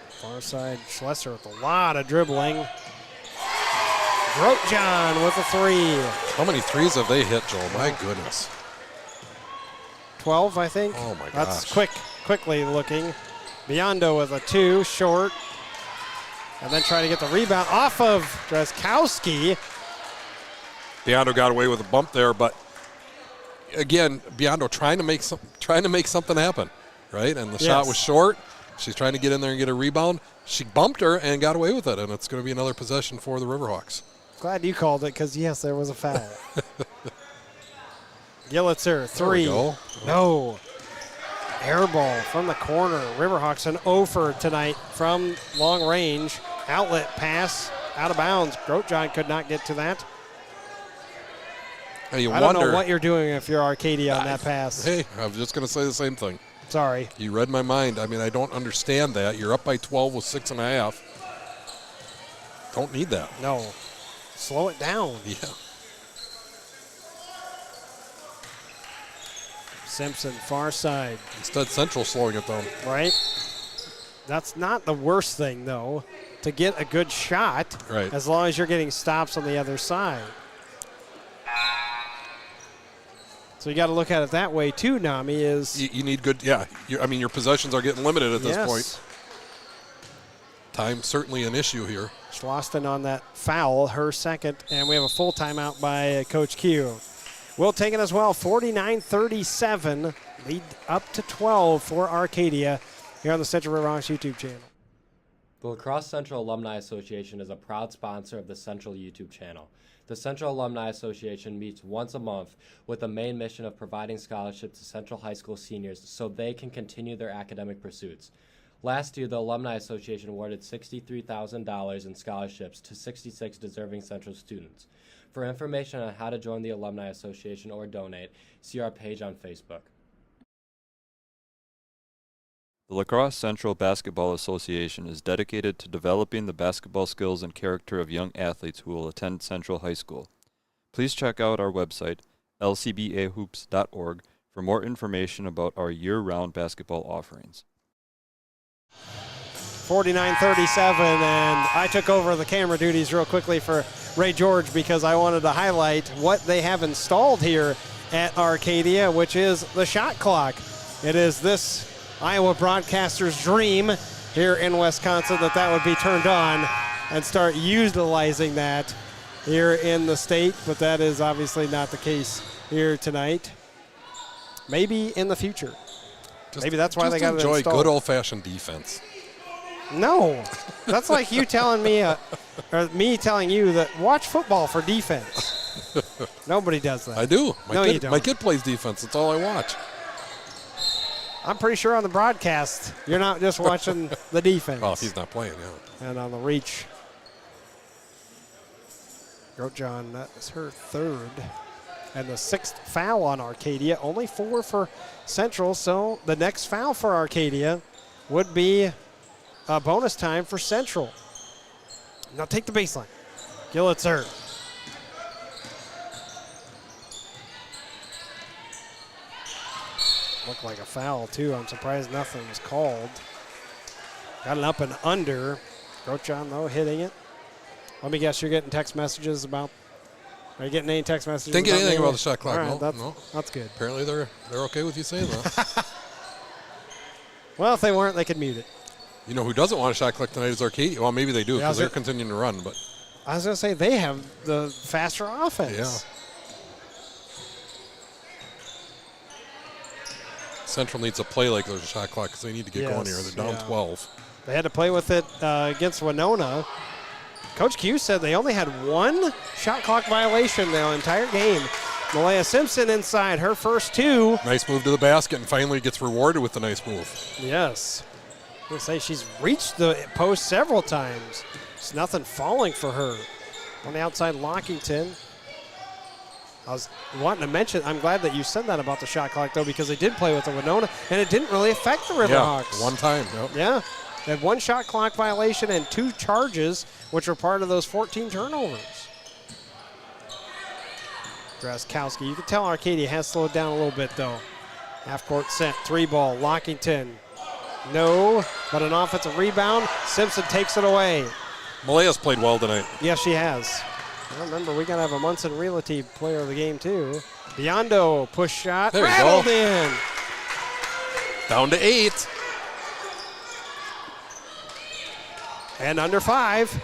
Far side, Schlesser with a lot of dribbling. Grotjohn with a 3. How many threes have they hit, Joel? My goodness. 12, I think. Oh, my That's gosh. quickly looking. Biondo with a 2, short. And then trying to get the rebound off of Drazkowski. Biondo got away with a bump there, but again, Biondo trying to make something happen, right? And the shot was short. She's trying to get in there and get a rebound. She bumped her and got away with it, and it's going to be another possession for the Riverhawks. Glad you called it because, yes, there was a foul. Gillitzer, 3. No. Air ball from the corner. Riverhawks an 0 for tonight from long range. Outlet pass out of bounds. Grotjohn could not get to that. Hey, I don't know what you're doing if you're Arcadia on that pass. Hey, I was just going to say the same thing. Sorry. You read my mind. I mean, I don't understand that. You're up by 12 with 6.5. Don't need that. No. Slow it down. Yeah. Simpson, far side. Instead, Central slowing it down. Right. That's not the worst thing, though, to get a good shot. Right. As long as you're getting stops on the other side. So you got to look at it that way, too, Nami, is... You need good, yeah. I mean, your possessions are getting limited at this point. Time certainly an issue here. Schloston on that foul, her second, and we have a full timeout by Coach Q. We'll take it as well, 49-37, lead up to 12 for Arcadia here on the Central Riverhawks YouTube channel. The Lacrosse Central Alumni Association is a proud sponsor of the Central YouTube channel. The Central Alumni Association meets once a month with the main mission of providing scholarships to Central High School seniors so they can continue their academic pursuits. Last year, the Alumni Association awarded $63,000 in scholarships to 66 deserving Central students. For information on how to join the Alumni Association or donate, see our page on Facebook. The Lacrosse Central Basketball Association is dedicated to developing the basketball skills and character of young athletes who will attend Central High School. Please check out our website, lcbahoops.org, for more information about our year-round basketball offerings. 49-37, and I took over the camera duties real quickly for Ray George because I wanted to highlight what they have installed here at Arcadia, which is the shot clock. It is this Iowa broadcaster's dream here in Wisconsin that would be turned on and start utilizing that here in the state, but that is obviously not the case here tonight. Maybe in the future. Maybe that's why they got it installed. Enjoy good old-fashioned defense. No, that's like you telling me, or me telling you that watch football for defense. Nobody does that. I do. You don't. My kid plays defense. That's all I watch. I'm pretty sure on the broadcast, you're not just watching the defense. Well, if he's not playing, yeah. And on the reach. Grotjohn, that is her third. And the sixth foul on Arcadia. Only 4 for Central, so the next foul for Arcadia would be a bonus time for Central. Now take the baseline. Gillitzer. Looked like a foul, too. I'm surprised nothing was called. Got an up and under. Grotjohn, though, hitting it. Let me guess, you're getting text messages about... Are you getting any text messages? Didn't get anything about the shot clock. All right, No. That's good. Apparently they're okay with you saying that. Well, if they weren't, they could mute it. You know who doesn't want a shot clock tonight is Arcadia. Well, maybe they do because they're continuing to run. But I was going to say, they have the faster offense. Yeah. Central needs to play like there's a shot clock because they need to get going here. They're down 12. They had to play with it against Winona. Coach Q said they only had 1 shot clock violation the entire game. Malaya Simpson inside, her first 2. Nice move to the basket and finally gets rewarded with the nice move. Yes. I'm going to say she's reached the post several times. There's nothing falling for her. On the outside, Lockington. I was wanting to mention, I'm glad that you said that about the shot clock, though, because they did play with the Winona, and it didn't really affect the Riverhawks. Yeah, one time. Yep. Yeah. They had 1 shot clock violation and 2 charges, which were part of those 14 turnovers. Drazkowski, you can tell Arcadia has slowed down a little bit, though. Half-court set, 3-ball, Lockington. No, but an offensive rebound. Simpson takes it away. Malaya's played well tonight. Yes, she has. Well, remember, we got to have a Munson Realty player of the game, too. Biondo, push shot, there you rattled go. in. Down to 8. And under 5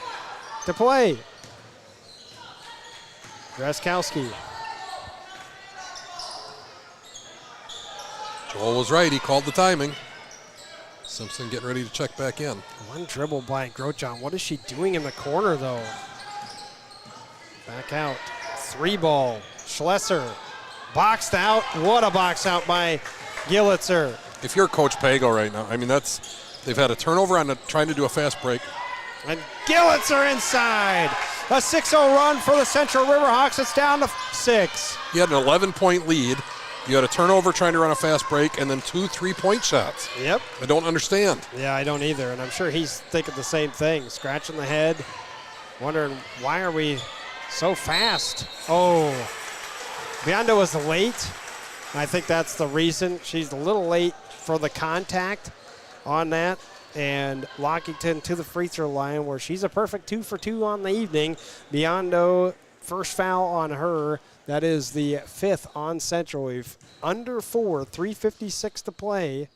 to play. Drazkowski. Joel was right. He called the timing. Simpson getting ready to check back in. One dribble by Grotjohn. What is she doing in the corner, though? Back out. 3-ball. Schlesser. Boxed out. What a box out by Gillitzer. If you're Coach Pago right now, I mean, they've had a turnover on trying to do a fast break. And Gillitzer inside. A 6-0 run for the Central Riverhawks. It's down to 6. You had an 11-point lead. You had a turnover trying to run a fast break, and then 2 3-point shots. Yep. I don't understand. Yeah, I don't either, and I'm sure he's thinking the same thing. Scratching the head, wondering why are we so fast? Oh, Biondo was late. I think that's the reason. She's a little late for the contact on that. And Lockington to the free throw line where she's a perfect 2 for 2 on the evening. Biondo, first foul on her. That is the 5th on Central. We've under 4, 3:56 to play.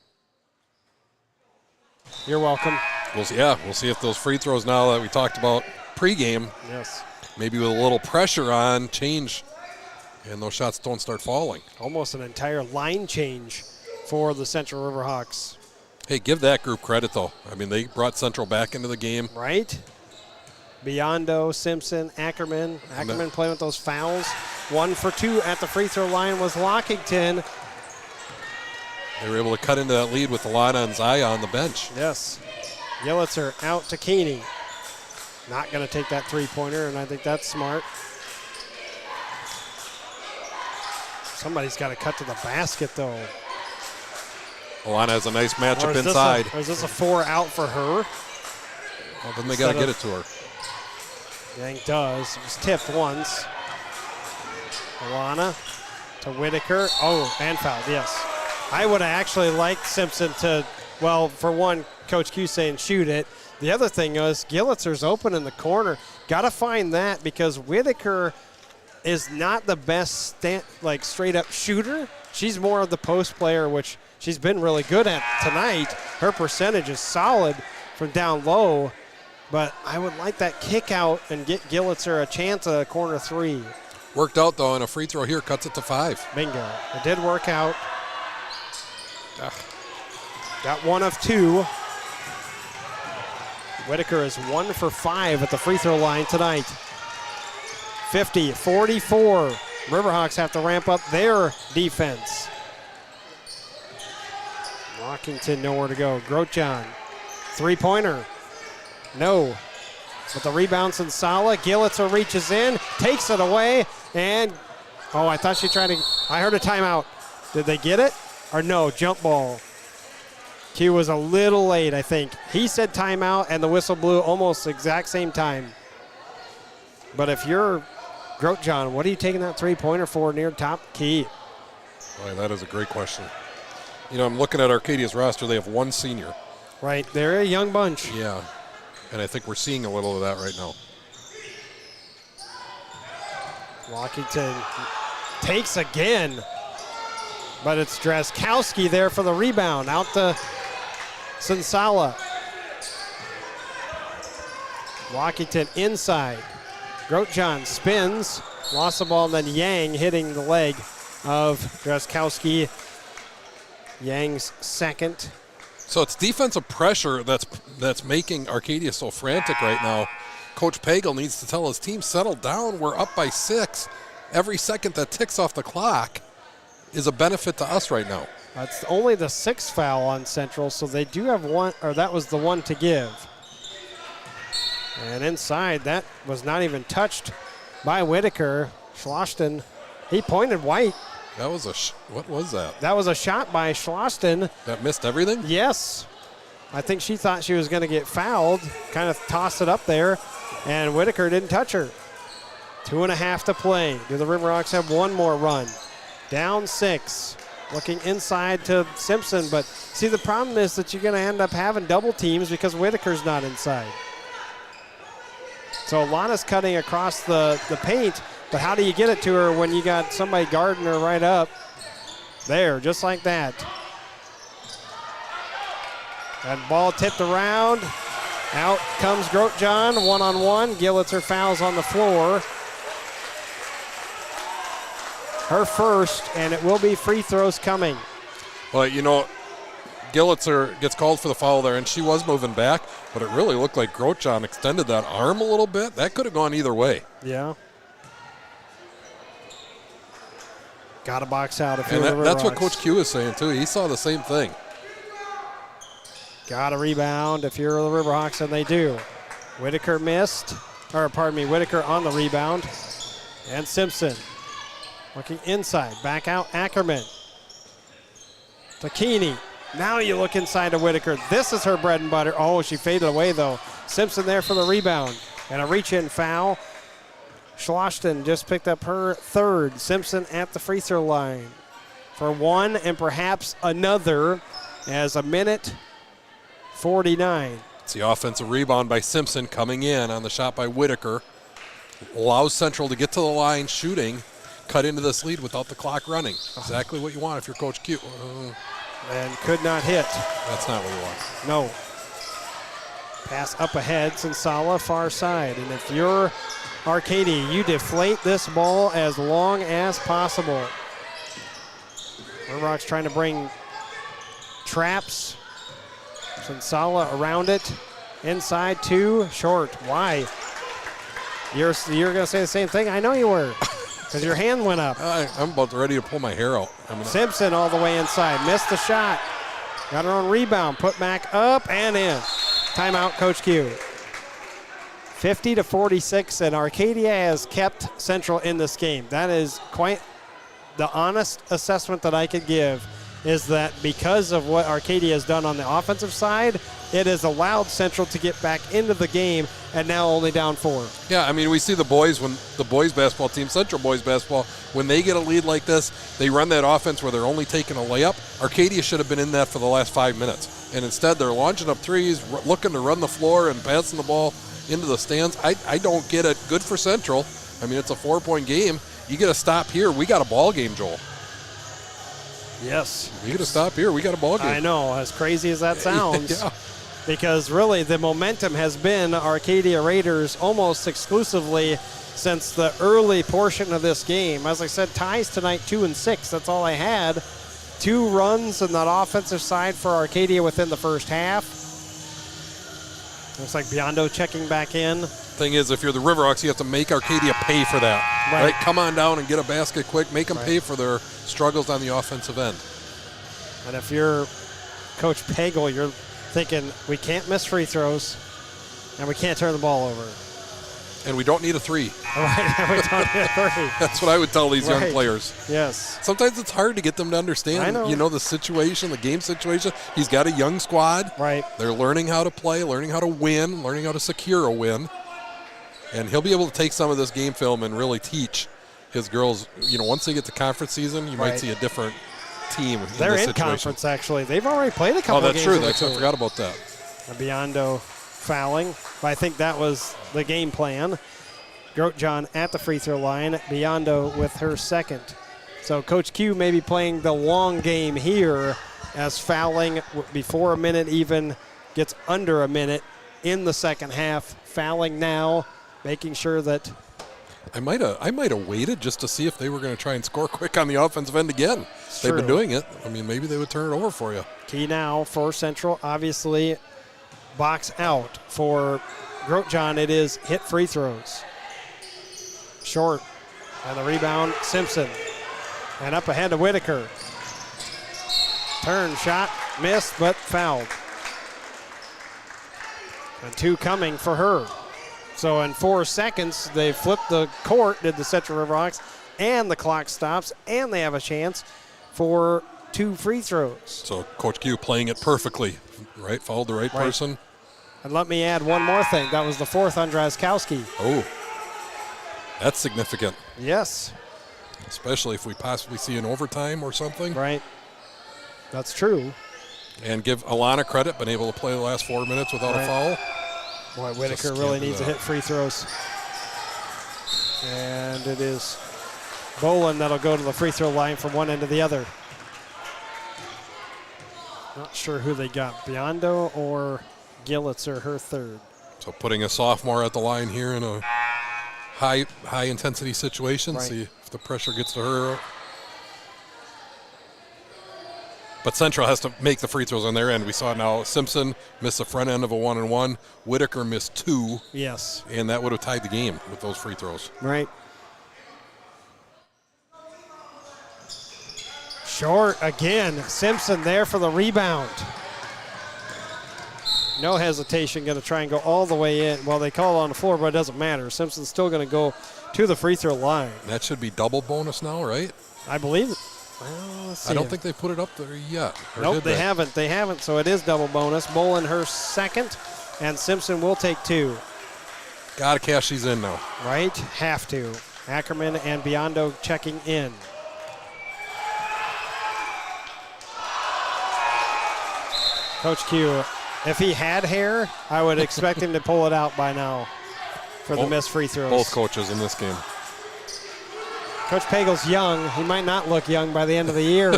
You're welcome. We'll see if those free throws now that we talked about pregame, Yes. maybe with a little pressure on, change, and those shots don't start falling. Almost an entire line change for the Central Riverhawks. Hey, give that group credit, though. I mean, they brought Central back into the game. Right? Biondo, Simpson, Ackerman. Ackerman playing with those fouls. 1 for 2 at the free throw line was Lockington. They were able to cut into that lead with Alana and Zaya on the bench. Yes. Gillitzer out to Keeney. Not going to take that three-pointer, and I think that's smart. Somebody's got to cut to the basket, though. Alana has a nice matchup Or is inside. Is this a 4 out for her? Well, then they got to get it to her. Yang does. It was tipped once. Alana to Whitaker. Oh, and fouled, yes. I would have actually liked Simpson to, well, for one, Coach Q saying shoot it. The other thing is Gillitzer's open in the corner. Got to find that because Whitaker is not the best straight-up shooter. She's more of the post player, which she's been really good at tonight. Her percentage is solid from down low, but I would like that kick out and get Gillitzer a chance at a corner 3. Worked out, though, and a free throw here cuts it to 5. Bingo. It did work out. Got 1 of 2. Whitaker is 1 for 5 at the free throw line tonight. 50-44. Riverhawks have to ramp up their defense. Lockington nowhere to go. Grotjohn, three-pointer. No. But the rebounds in Sala. Gillitzer reaches in, takes it away, and I thought she tried to. I heard a timeout. Did they get it? Or no, jump ball. Q was a little late, I think. He said timeout, and the whistle blew almost the exact same time. But if you're Grotjohn, what are you taking that three-pointer for near top key? Boy, that is a great question. You know, I'm looking at Arcadia's roster. They have 1 senior. Right, they're a young bunch. Yeah, and I think we're seeing a little of that right now. Lockington takes again, but it's Drazkowski there for the rebound. Out to Sinsala. Lockington inside. Grotjohn spins, lost the ball, and then Yang hitting the leg of Drazkowski. Yang's second. So it's defensive pressure that's making Arcadia so frantic right now. Coach Pagel needs to tell his team, settle down. We're up by 6. Every second that ticks off the clock is a benefit to us right now. That's only the 6th foul on Central, so they do have 1, or that was the one to give. And inside, that was not even touched by Whitaker. Schlosston He pointed White. That was what was that? That was a shot by Schloston. That missed everything? Yes. I think she thought she was going to get fouled, kind of tossed it up there, and Whitaker didn't touch her. 2.5 to play. Do the Riverhawks have one more run? Down 6. Looking inside to Simpson, but see, the problem is that you're going to end up having double teams because Whitaker's not inside. So Lana's cutting across the paint, but how do you get it to her when you got somebody guarding her right up there, just like that? That ball tipped around. Out comes Grotjohn, one-on-one. Gillitzer fouls on the floor. Her first, and it will be free throws coming. Well, you know, Gillitzer gets called for the foul there, and she was moving back, but it really looked like Grotjohn extended that arm a little bit. That could have gone either way. Yeah. Got to box out if you're And the that's what Riverhawks. Coach Q is saying, too. He saw the same thing. Got to rebound if you're the Riverhawks, and they do. Whitaker missed, or pardon me, Whitaker on the rebound. And Simpson looking inside, back out Ackerman. Takini. Now you look inside to Whitaker. This is her bread and butter. Oh, she faded away, though. Simpson there for the rebound. And a reach-in foul. Schloston just picked up her third. Simpson at the free throw line for one and perhaps another as a minute 49. It's the offensive rebound by Simpson coming in on the shot by Whitaker. Allows Central to get to the line shooting, cut into this lead without the clock running. Exactly what you want if you're Coach Q. And could not hit. That's not what you want. No. Pass up ahead, Sensala far side. And if you're Arcadia, you deflate this ball as long as possible. Riverhawks trying to bring traps. Sensala around it. Inside two, short. Why? You're going to say the same thing? I know you were. Because your hand went up. I'm about ready to pull my hair out. Simpson all the way inside. Missed the shot. Got her own rebound. Put back up and in. Timeout, Coach Q. 50-46, and Arcadia has kept Central in this game. That is quite the honest assessment that I could give, is that because of what Arcadia has done on the offensive side, it has allowed Central to get back into the game, and now only down 4. Yeah, I mean, we see the boys, when the boys basketball team, Central boys basketball, when they get a lead like this, they run that offense where they're only taking a layup. Arcadia should have been in that for the last 5 minutes. And instead, they're launching up threes, looking to run the floor and passing the ball into the stands. I don't get it. Good for Central. I mean, it's a 4-point game. You get a stop here. We got a ball game, Joel. Yes. You get a stop here. We got a ball game. I know, as crazy as that sounds. Yeah. Because really the momentum has been Arcadia Raiders almost exclusively since the early portion of this game. As I said, ties tonight 2-6. That's all I had. 2 runs on that offensive side for Arcadia within the first half. Looks like Biondo checking back in. Thing is, if you're the Riverhawks, you have to make Arcadia pay for that. Right? Come on down and get a basket quick. Make them pay for their struggles on the offensive end. And if you're Coach Pagel, you're thinking we can't miss free throws and we can't turn the ball over. And we don't need a 3. Right, we don't need a 3. That's what I would tell these young players. Yes. Sometimes it's hard to get them to understand, I know. You know, the situation, the game situation. He's got a young squad. Right. They're learning how to play, learning how to win, learning how to secure a win. And he'll be able to take some of this game film and really teach his girls. You know, once they get to conference season, you might see a different team. They're this in situation. conference, actually. They've already played a couple Oh, of that's games. true. I forgot about that. Biondo fouling. But I think that was the game plan. Grotjohn at the free throw line. Biondo with her second. So Coach Q may be playing the long game here as fouling before a minute even gets under a minute in the second half. Fouling now, making sure that I might have waited just to see if they were going to try and score quick on the offensive end again. They've been doing it. I mean, maybe they would turn it over for you. Key now for Central, obviously box out. For Grotjohn, it is hit free throws. Short. And the rebound, Simpson. And up ahead to Whitaker. Turn shot, missed, but fouled. And 2 coming for her. So in 4 seconds, they flipped the court, did the Central Riverhawks, and the clock stops, and they have a chance for 2 free throws. So Coach Q playing it perfectly, right? Followed the right person. And let me add one more thing. That was the 4th on Drazkowski. Oh, that's significant. Yes. Especially if we possibly see an overtime or something. Right. That's true. And give Alana credit, been able to play the last 4 minutes without a foul. Boy, Whitaker really needs to hit free throws. And it is Bolin that'll go to the free throw line from one end to the other. Not sure who they got, Biondo or Gillitzer, her 3rd. So putting a sophomore at the line here in a high intensity situation. Right. See if the pressure gets to her. But Central has to make the free throws on their end. We saw now Simpson miss the front end of a 1-and-1. Whitaker missed 2. Yes. And that would have tied the game with those free throws. Right. Short again. Simpson there for the rebound. No hesitation, going to try and go all the way in. Well, they call it on the floor, but it doesn't matter. Simpson's still going to go to the free throw line. That should be double bonus now, right? I believe it. Well, let's see. I don't think they put it up there yet. Nope, they haven't. They haven't, so it is double bonus. Bolin her 2nd, and Simpson will take 2. Got to cash these in now. Right? Have to. Ackerman and Biondo checking in. Coach Q, if he had hair, I would expect him to pull it out by now for the missed free throws. Both coaches in this game. Coach Pagel's young. He might not look young by the end of the year.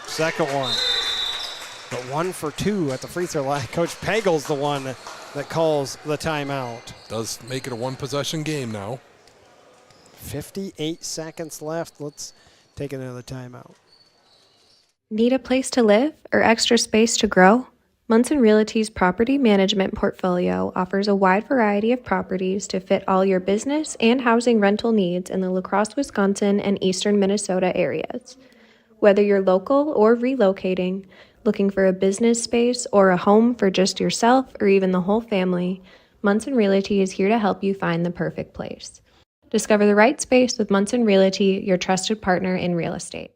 Second one. But 1 for 2 at the free throw line. Coach Pagel's the one that calls the timeout. Does make it a 1-possession game now. 58 seconds left. Let's take another timeout. Need a place to live or extra space to grow? Munson Realty's property management portfolio offers a wide variety of properties to fit all your business and housing rental needs in the La Crosse, Wisconsin and eastern Minnesota areas. Whether you're local or relocating, looking for a business space or a home for just yourself or even the whole family, Munson Realty is here to help you find the perfect place. Discover the right space with Munson Realty, your trusted partner in real estate.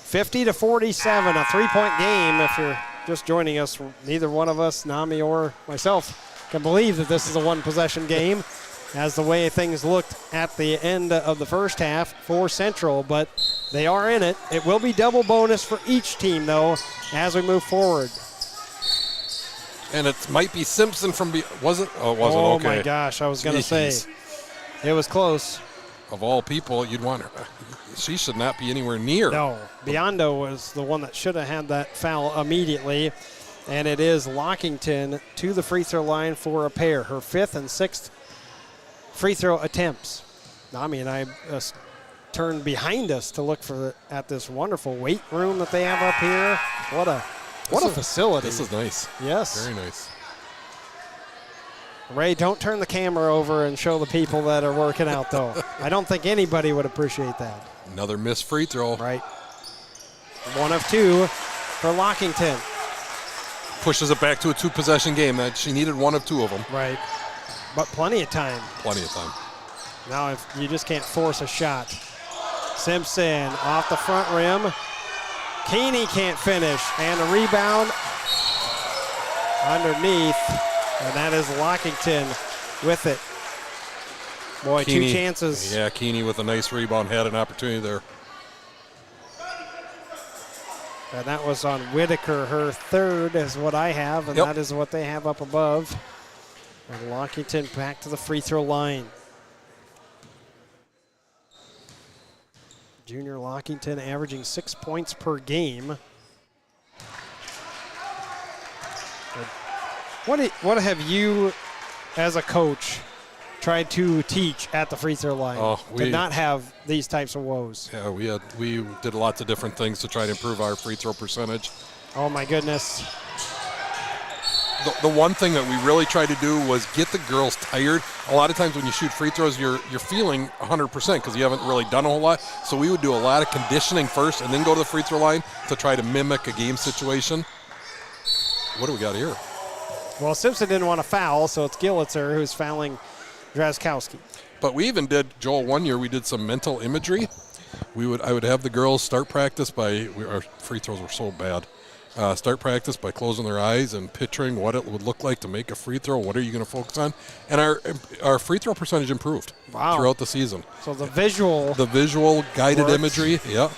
(50-47), a 3-point game. If you're just joining us, neither one of us, Nami or myself, can believe that this is a 1-possession game as the way things looked at the end of the first half for Central, but they are in it. It will be double bonus for each team, though, as we move forward. And it might be Simpson from was it? Oh, it wasn't. Oh, okay. my gosh, I was going to say. It was close. Of all people, you'd want her. She should not be anywhere near. No, Biondo was the one that should have had that foul immediately. And it is Lockington to the free throw line for a pair. Her 5th and 6th free throw attempts. Nami and I turned behind us to look at this wonderful weight room that they have up here. What a facility. This is nice. Yes. Very nice. Ray, don't turn the camera over and show the people that are working out, though. I don't think anybody would appreciate that. Another missed free throw. Right. 1 of 2 for Lockington. Pushes it back to a 2-possession game. That she needed 1 of 2 of them. Right. But plenty of time. Plenty of time. Now if you just can't force a shot. Simpson off the front rim. Keeney can't finish. And a rebound underneath. And that is Lockington with it. Boy, Keeney, 2 chances. Yeah, Keeney with a nice rebound had an opportunity there. And that was on Whitaker. Her 3rd is what I have, and that is what they have up above. And Lockington back to the free throw line. Junior Lockington averaging 6 points per game. What have you as a coach, tried to teach at the free throw line to not have these types of woes? Yeah, we did lots of different things to try to improve our free throw percentage. Oh, my goodness. The one thing that we really tried to do was get the girls tired. A lot of times when you shoot free throws, you're feeling 100% because you haven't really done a whole lot. So we would do a lot of conditioning first and then go to the free throw line to try to mimic a game situation. What do we got here? Well, Simpson didn't want to foul, so it's Gillitzer who's fouling Drazkowski. But we even did, Joel, one year we did some mental imagery. I would have the girls start practice our free throws were so bad. Start practice by closing their eyes and picturing what it would look like to make a free throw. What are you going to focus on? And our free throw percentage improved throughout the season. So the visual guided works. imagery, yeah.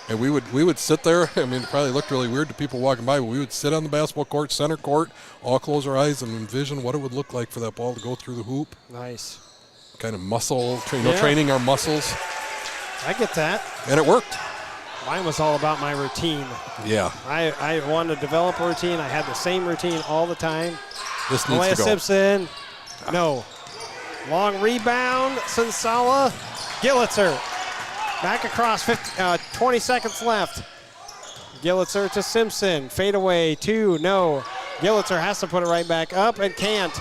And we would sit there. I mean, it probably looked really weird to people walking by, but we would sit on the basketball court, center court, all close our eyes and envision what it would look like for that ball to go through the hoop. Nice. Kind of training our muscles. I get that. And it worked. Mine was all about my routine. Yeah. I wanted to develop a routine. I had the same routine all the time. This needs Malaya to go. Simpson. No. Long rebound. Sansala. Gillitzer. Back across. 20 seconds left. Gillitzer to Simpson. Fade away. 2. No. Gillitzer has to put it right back up and can't.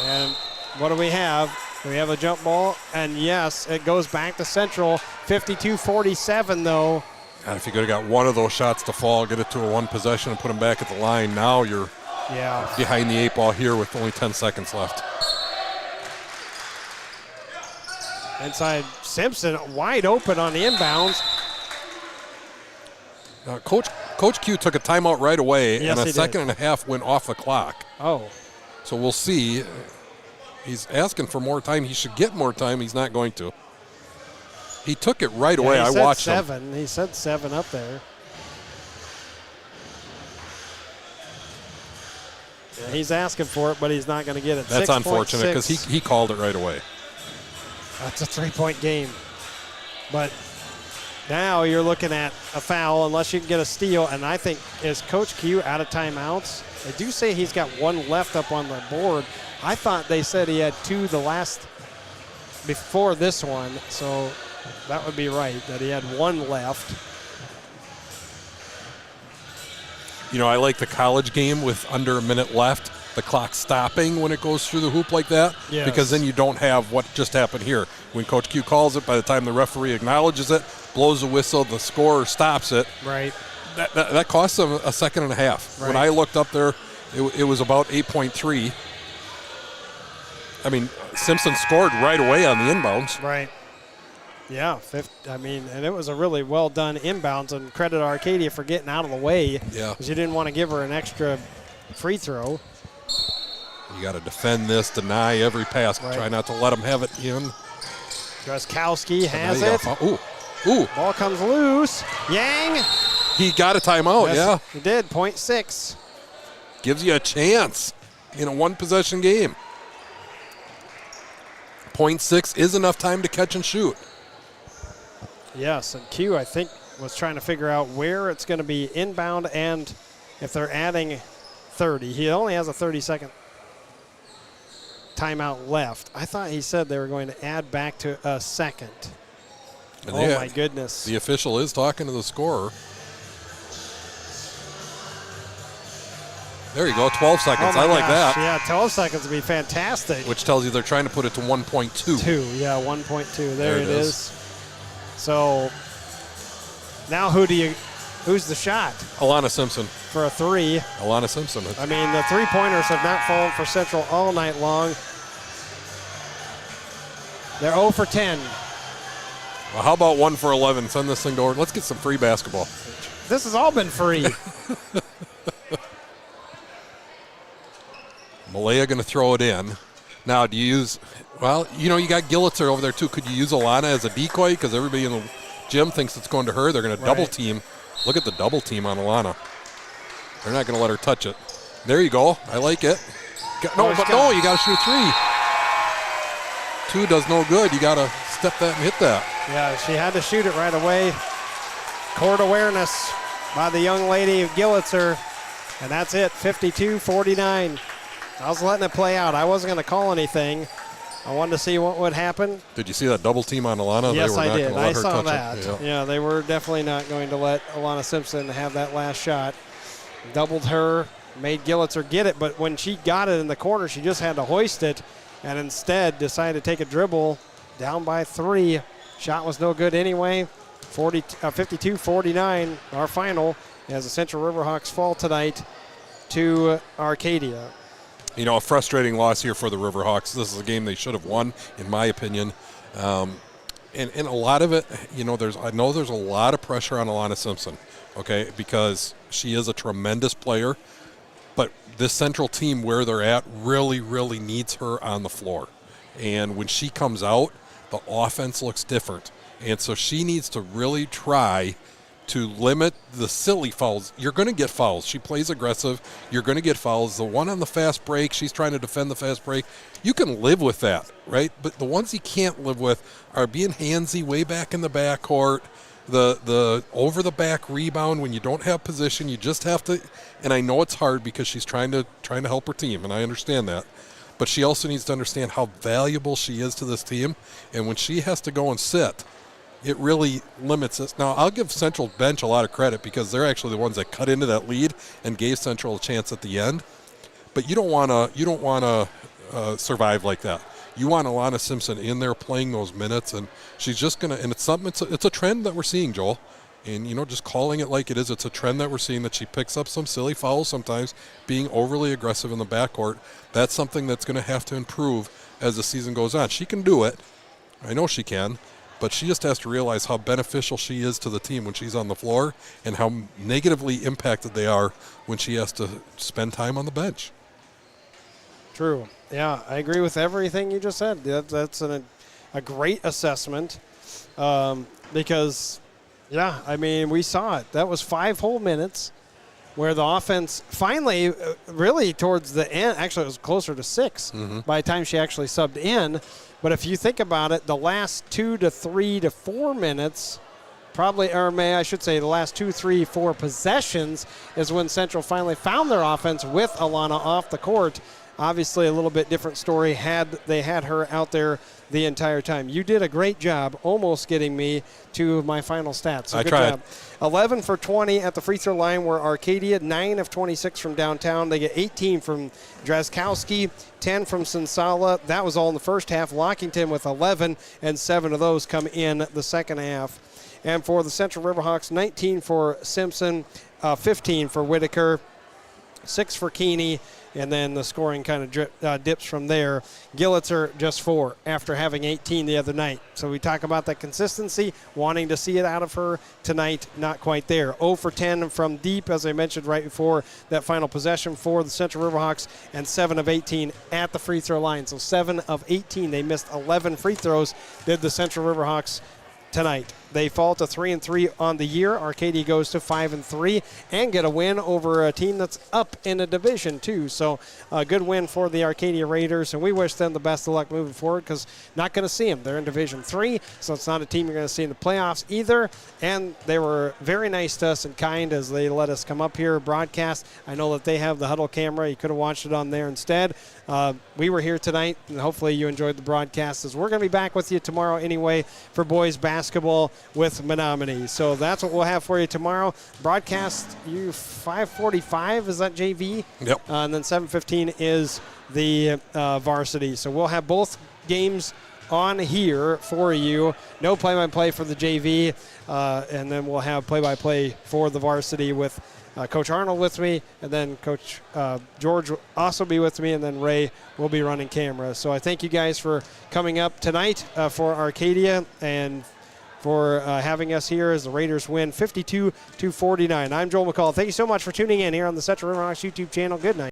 And what do we have? We have a jump ball, and yes, it goes back to Central. 52-47, though. God, if you could have got one of those shots to fall, get it to a one possession, and put them back at the line, now you're behind the 8 ball here with only 10 seconds left. Inside Simpson, wide open on the inbounds. Coach Q took a timeout right away, Yes, and a he second did. and a half went off the clock. Oh. So we'll see. He's asking for more time. He should get more time. He's not going to. He took it right away. I watched him. He said 7 up there. Yeah, he's asking for it, but he's not going to get it. That's 6.6. unfortunate because he called it right away. That's a 3-point game. But now you're looking at a foul unless you can get a steal. And I think, is Coach Q out of timeouts? They do say he's got 1 left up on the board. I thought they said he had 2 before this one. So that would be right, that he had 1 left. You know, I like the college game with under a minute left, the clock stopping when it goes through the hoop like that, because then you don't have what just happened here. When Coach Q calls it, by the time the referee acknowledges it, blows the whistle, the scorer stops it. Right. That costs them a second and a half. Right. When I looked up there, it was about 8.3. I mean, Simpson scored right away on the inbounds. Right. Yeah, and it was a really well done inbounds, and credit Arcadia for getting out of the way. Yeah. Because you didn't want to give her an extra free throw. You got to defend this, deny every pass, Right. try not to let them have it in. Drazkowski has Now you it. got Ooh. Ball comes loose. Yang. He got a timeout, Yes, yeah. He did, 0.6. Gives you a chance in a one-possession game. 0.6 is enough time to catch and shoot. Yes, and Q, I think, was trying to figure out where it's going to be inbound and if they're adding 30. He only has a 30-second timeout left. I thought he said they were going to add back to a second. And Oh, my goodness. The official is talking to the scorer. There you go, 12 seconds. Oh my I like gosh, that. Yeah, 12 seconds would be fantastic. Which tells you they're trying to put it to 1.2. 1.2. There it is. is. So now who's the shot Alana Simpson. for a 3? Alana Simpson. I mean, the 3-pointers have not fallen for Central all night long. They're 0 for 10. Well, how about 1 for 11? Send this thing over. Let's get some free basketball. This has all been free. Malaya going to throw it in. Now, do you use, well, you got Gillitzer over there too. Could you use Alana as a decoy? Because everybody in the gym thinks it's going to her. They're going to double team. Look at the double team on Alana. They're not going to let her touch it. There you go. I like it. You got to shoot 3. 2 does no good. You got to step that and hit that. Yeah, she had to shoot it right away. Court awareness by the young lady of Gillitzer. And that's it, 52-49. I was letting it play out. I wasn't going to call anything. I wanted to see what would happen. Did you see that double team on Alana? Yes, they were I not did. gonna let I her saw touch that. it. Yeah, they were definitely not going to let Alana Simpson have that last shot. Doubled her, made Gillitzer get it, but when she got it in the corner, she just had to hoist it, and instead decided to take a dribble down by 3. Shot was no good anyway. 52-49, our final, as the Central Riverhawks fall tonight to Arcadia. You know, a frustrating loss here for the Riverhawks. This is a game they should have won, in my opinion. And a lot of it, you know, I know there's a lot of pressure on Alana Simpson, okay, because she is a tremendous player. But this Central team, where they're at, really, really needs her on the floor. And when she comes out, the offense looks different. And so she needs to really try to limit the silly fouls. You're going to get fouls. She plays aggressive. You're going to get fouls. The one on the fast break, she's trying to defend the fast break. You can live with that, right? But the ones you can't live with are being handsy way back in the backcourt, the over-the-back rebound when you don't have position. You just have to, and I know it's hard because she's trying to help her team, and I understand that. But she also needs to understand how valuable she is to this team, and when she has to go and sit, it really limits us. Now, I'll give Central bench a lot of credit because they're actually the ones that cut into that lead and gave Central a chance at the end. But you don't want to survive like that. You want Alana Simpson in there playing those minutes, and she's just gonna. And it's something. It's a trend that we're seeing, Joel. And you know, just calling it like it is, it's a trend that we're seeing that she picks up some silly fouls sometimes, being overly aggressive in the backcourt. That's something that's going to have to improve as the season goes on. She can do it. I know she can. But she just has to realize how beneficial she is to the team when she's on the floor and how negatively impacted they are when she has to spend time on the bench. True. Yeah, I agree with everything you just said. That's a great assessment because, yeah, I mean, we saw it. That was 5 whole minutes where the offense finally, really towards the end, actually it was closer to 6 by the time she actually subbed in. But if you think about it, the last 2 to 3 to 4 minutes, probably, or I should say the last 2, 3, 4 possessions is when Central finally found their offense with Alana off the court. Obviously a little bit different story had they had her out there the entire time. You did a great job almost getting me to my final stats. So I good tried. job. 11 for 20 at the free throw line were Arcadia, 9 of 26 from downtown. They get 18 from Drazkowski, 10 from Sensala. That was all in the first half. Lockington with 11, and 7 of those come in the second half. And for the Central Riverhawks, 19 for Simpson, 15 for Whitaker, 6 for Keeney, and then the scoring kind of dips from there. Gillitzer just 4 after having 18 the other night. So we talk about that consistency, wanting to see it out of her tonight, not quite there. 0 for 10 from deep, as I mentioned right before that final possession for the Central Riverhawks, and 7 of 18 at the free throw line. So 7 of 18. They missed 11 free throws, did the Central Riverhawks tonight. They fall to 3-3 on the year. Arcadia goes to 5-3 and get a win over a team that's up in a division too. So a good win for the Arcadia Raiders, and we wish them the best of luck moving forward because not going to see them. They're in Division 3, so it's not a team you're going to see in the playoffs either. And they were very nice to us and kind as they let us come up here broadcast. I know that they have the huddle camera. You could have watched it on there instead. We were here tonight, and hopefully you enjoyed the broadcast, as we're going to be back with you tomorrow anyway for boys basketball with Menominee. So that's what we'll have for you tomorrow. Broadcast you 5:45, is that JV? Yep. And then 7:15 is the varsity. So we'll have both games on here for you. No play-by-play for the JV, and then we'll have play-by-play for the varsity with Coach Arnold with me, and then Coach George will also be with me, and then Ray will be running camera. So I thank you guys for coming up tonight for Arcadia and for having us here as the Raiders win 52-49. I'm Joel McCall. Thank you so much for tuning in here on the Central Riverhawks YouTube channel. Good night.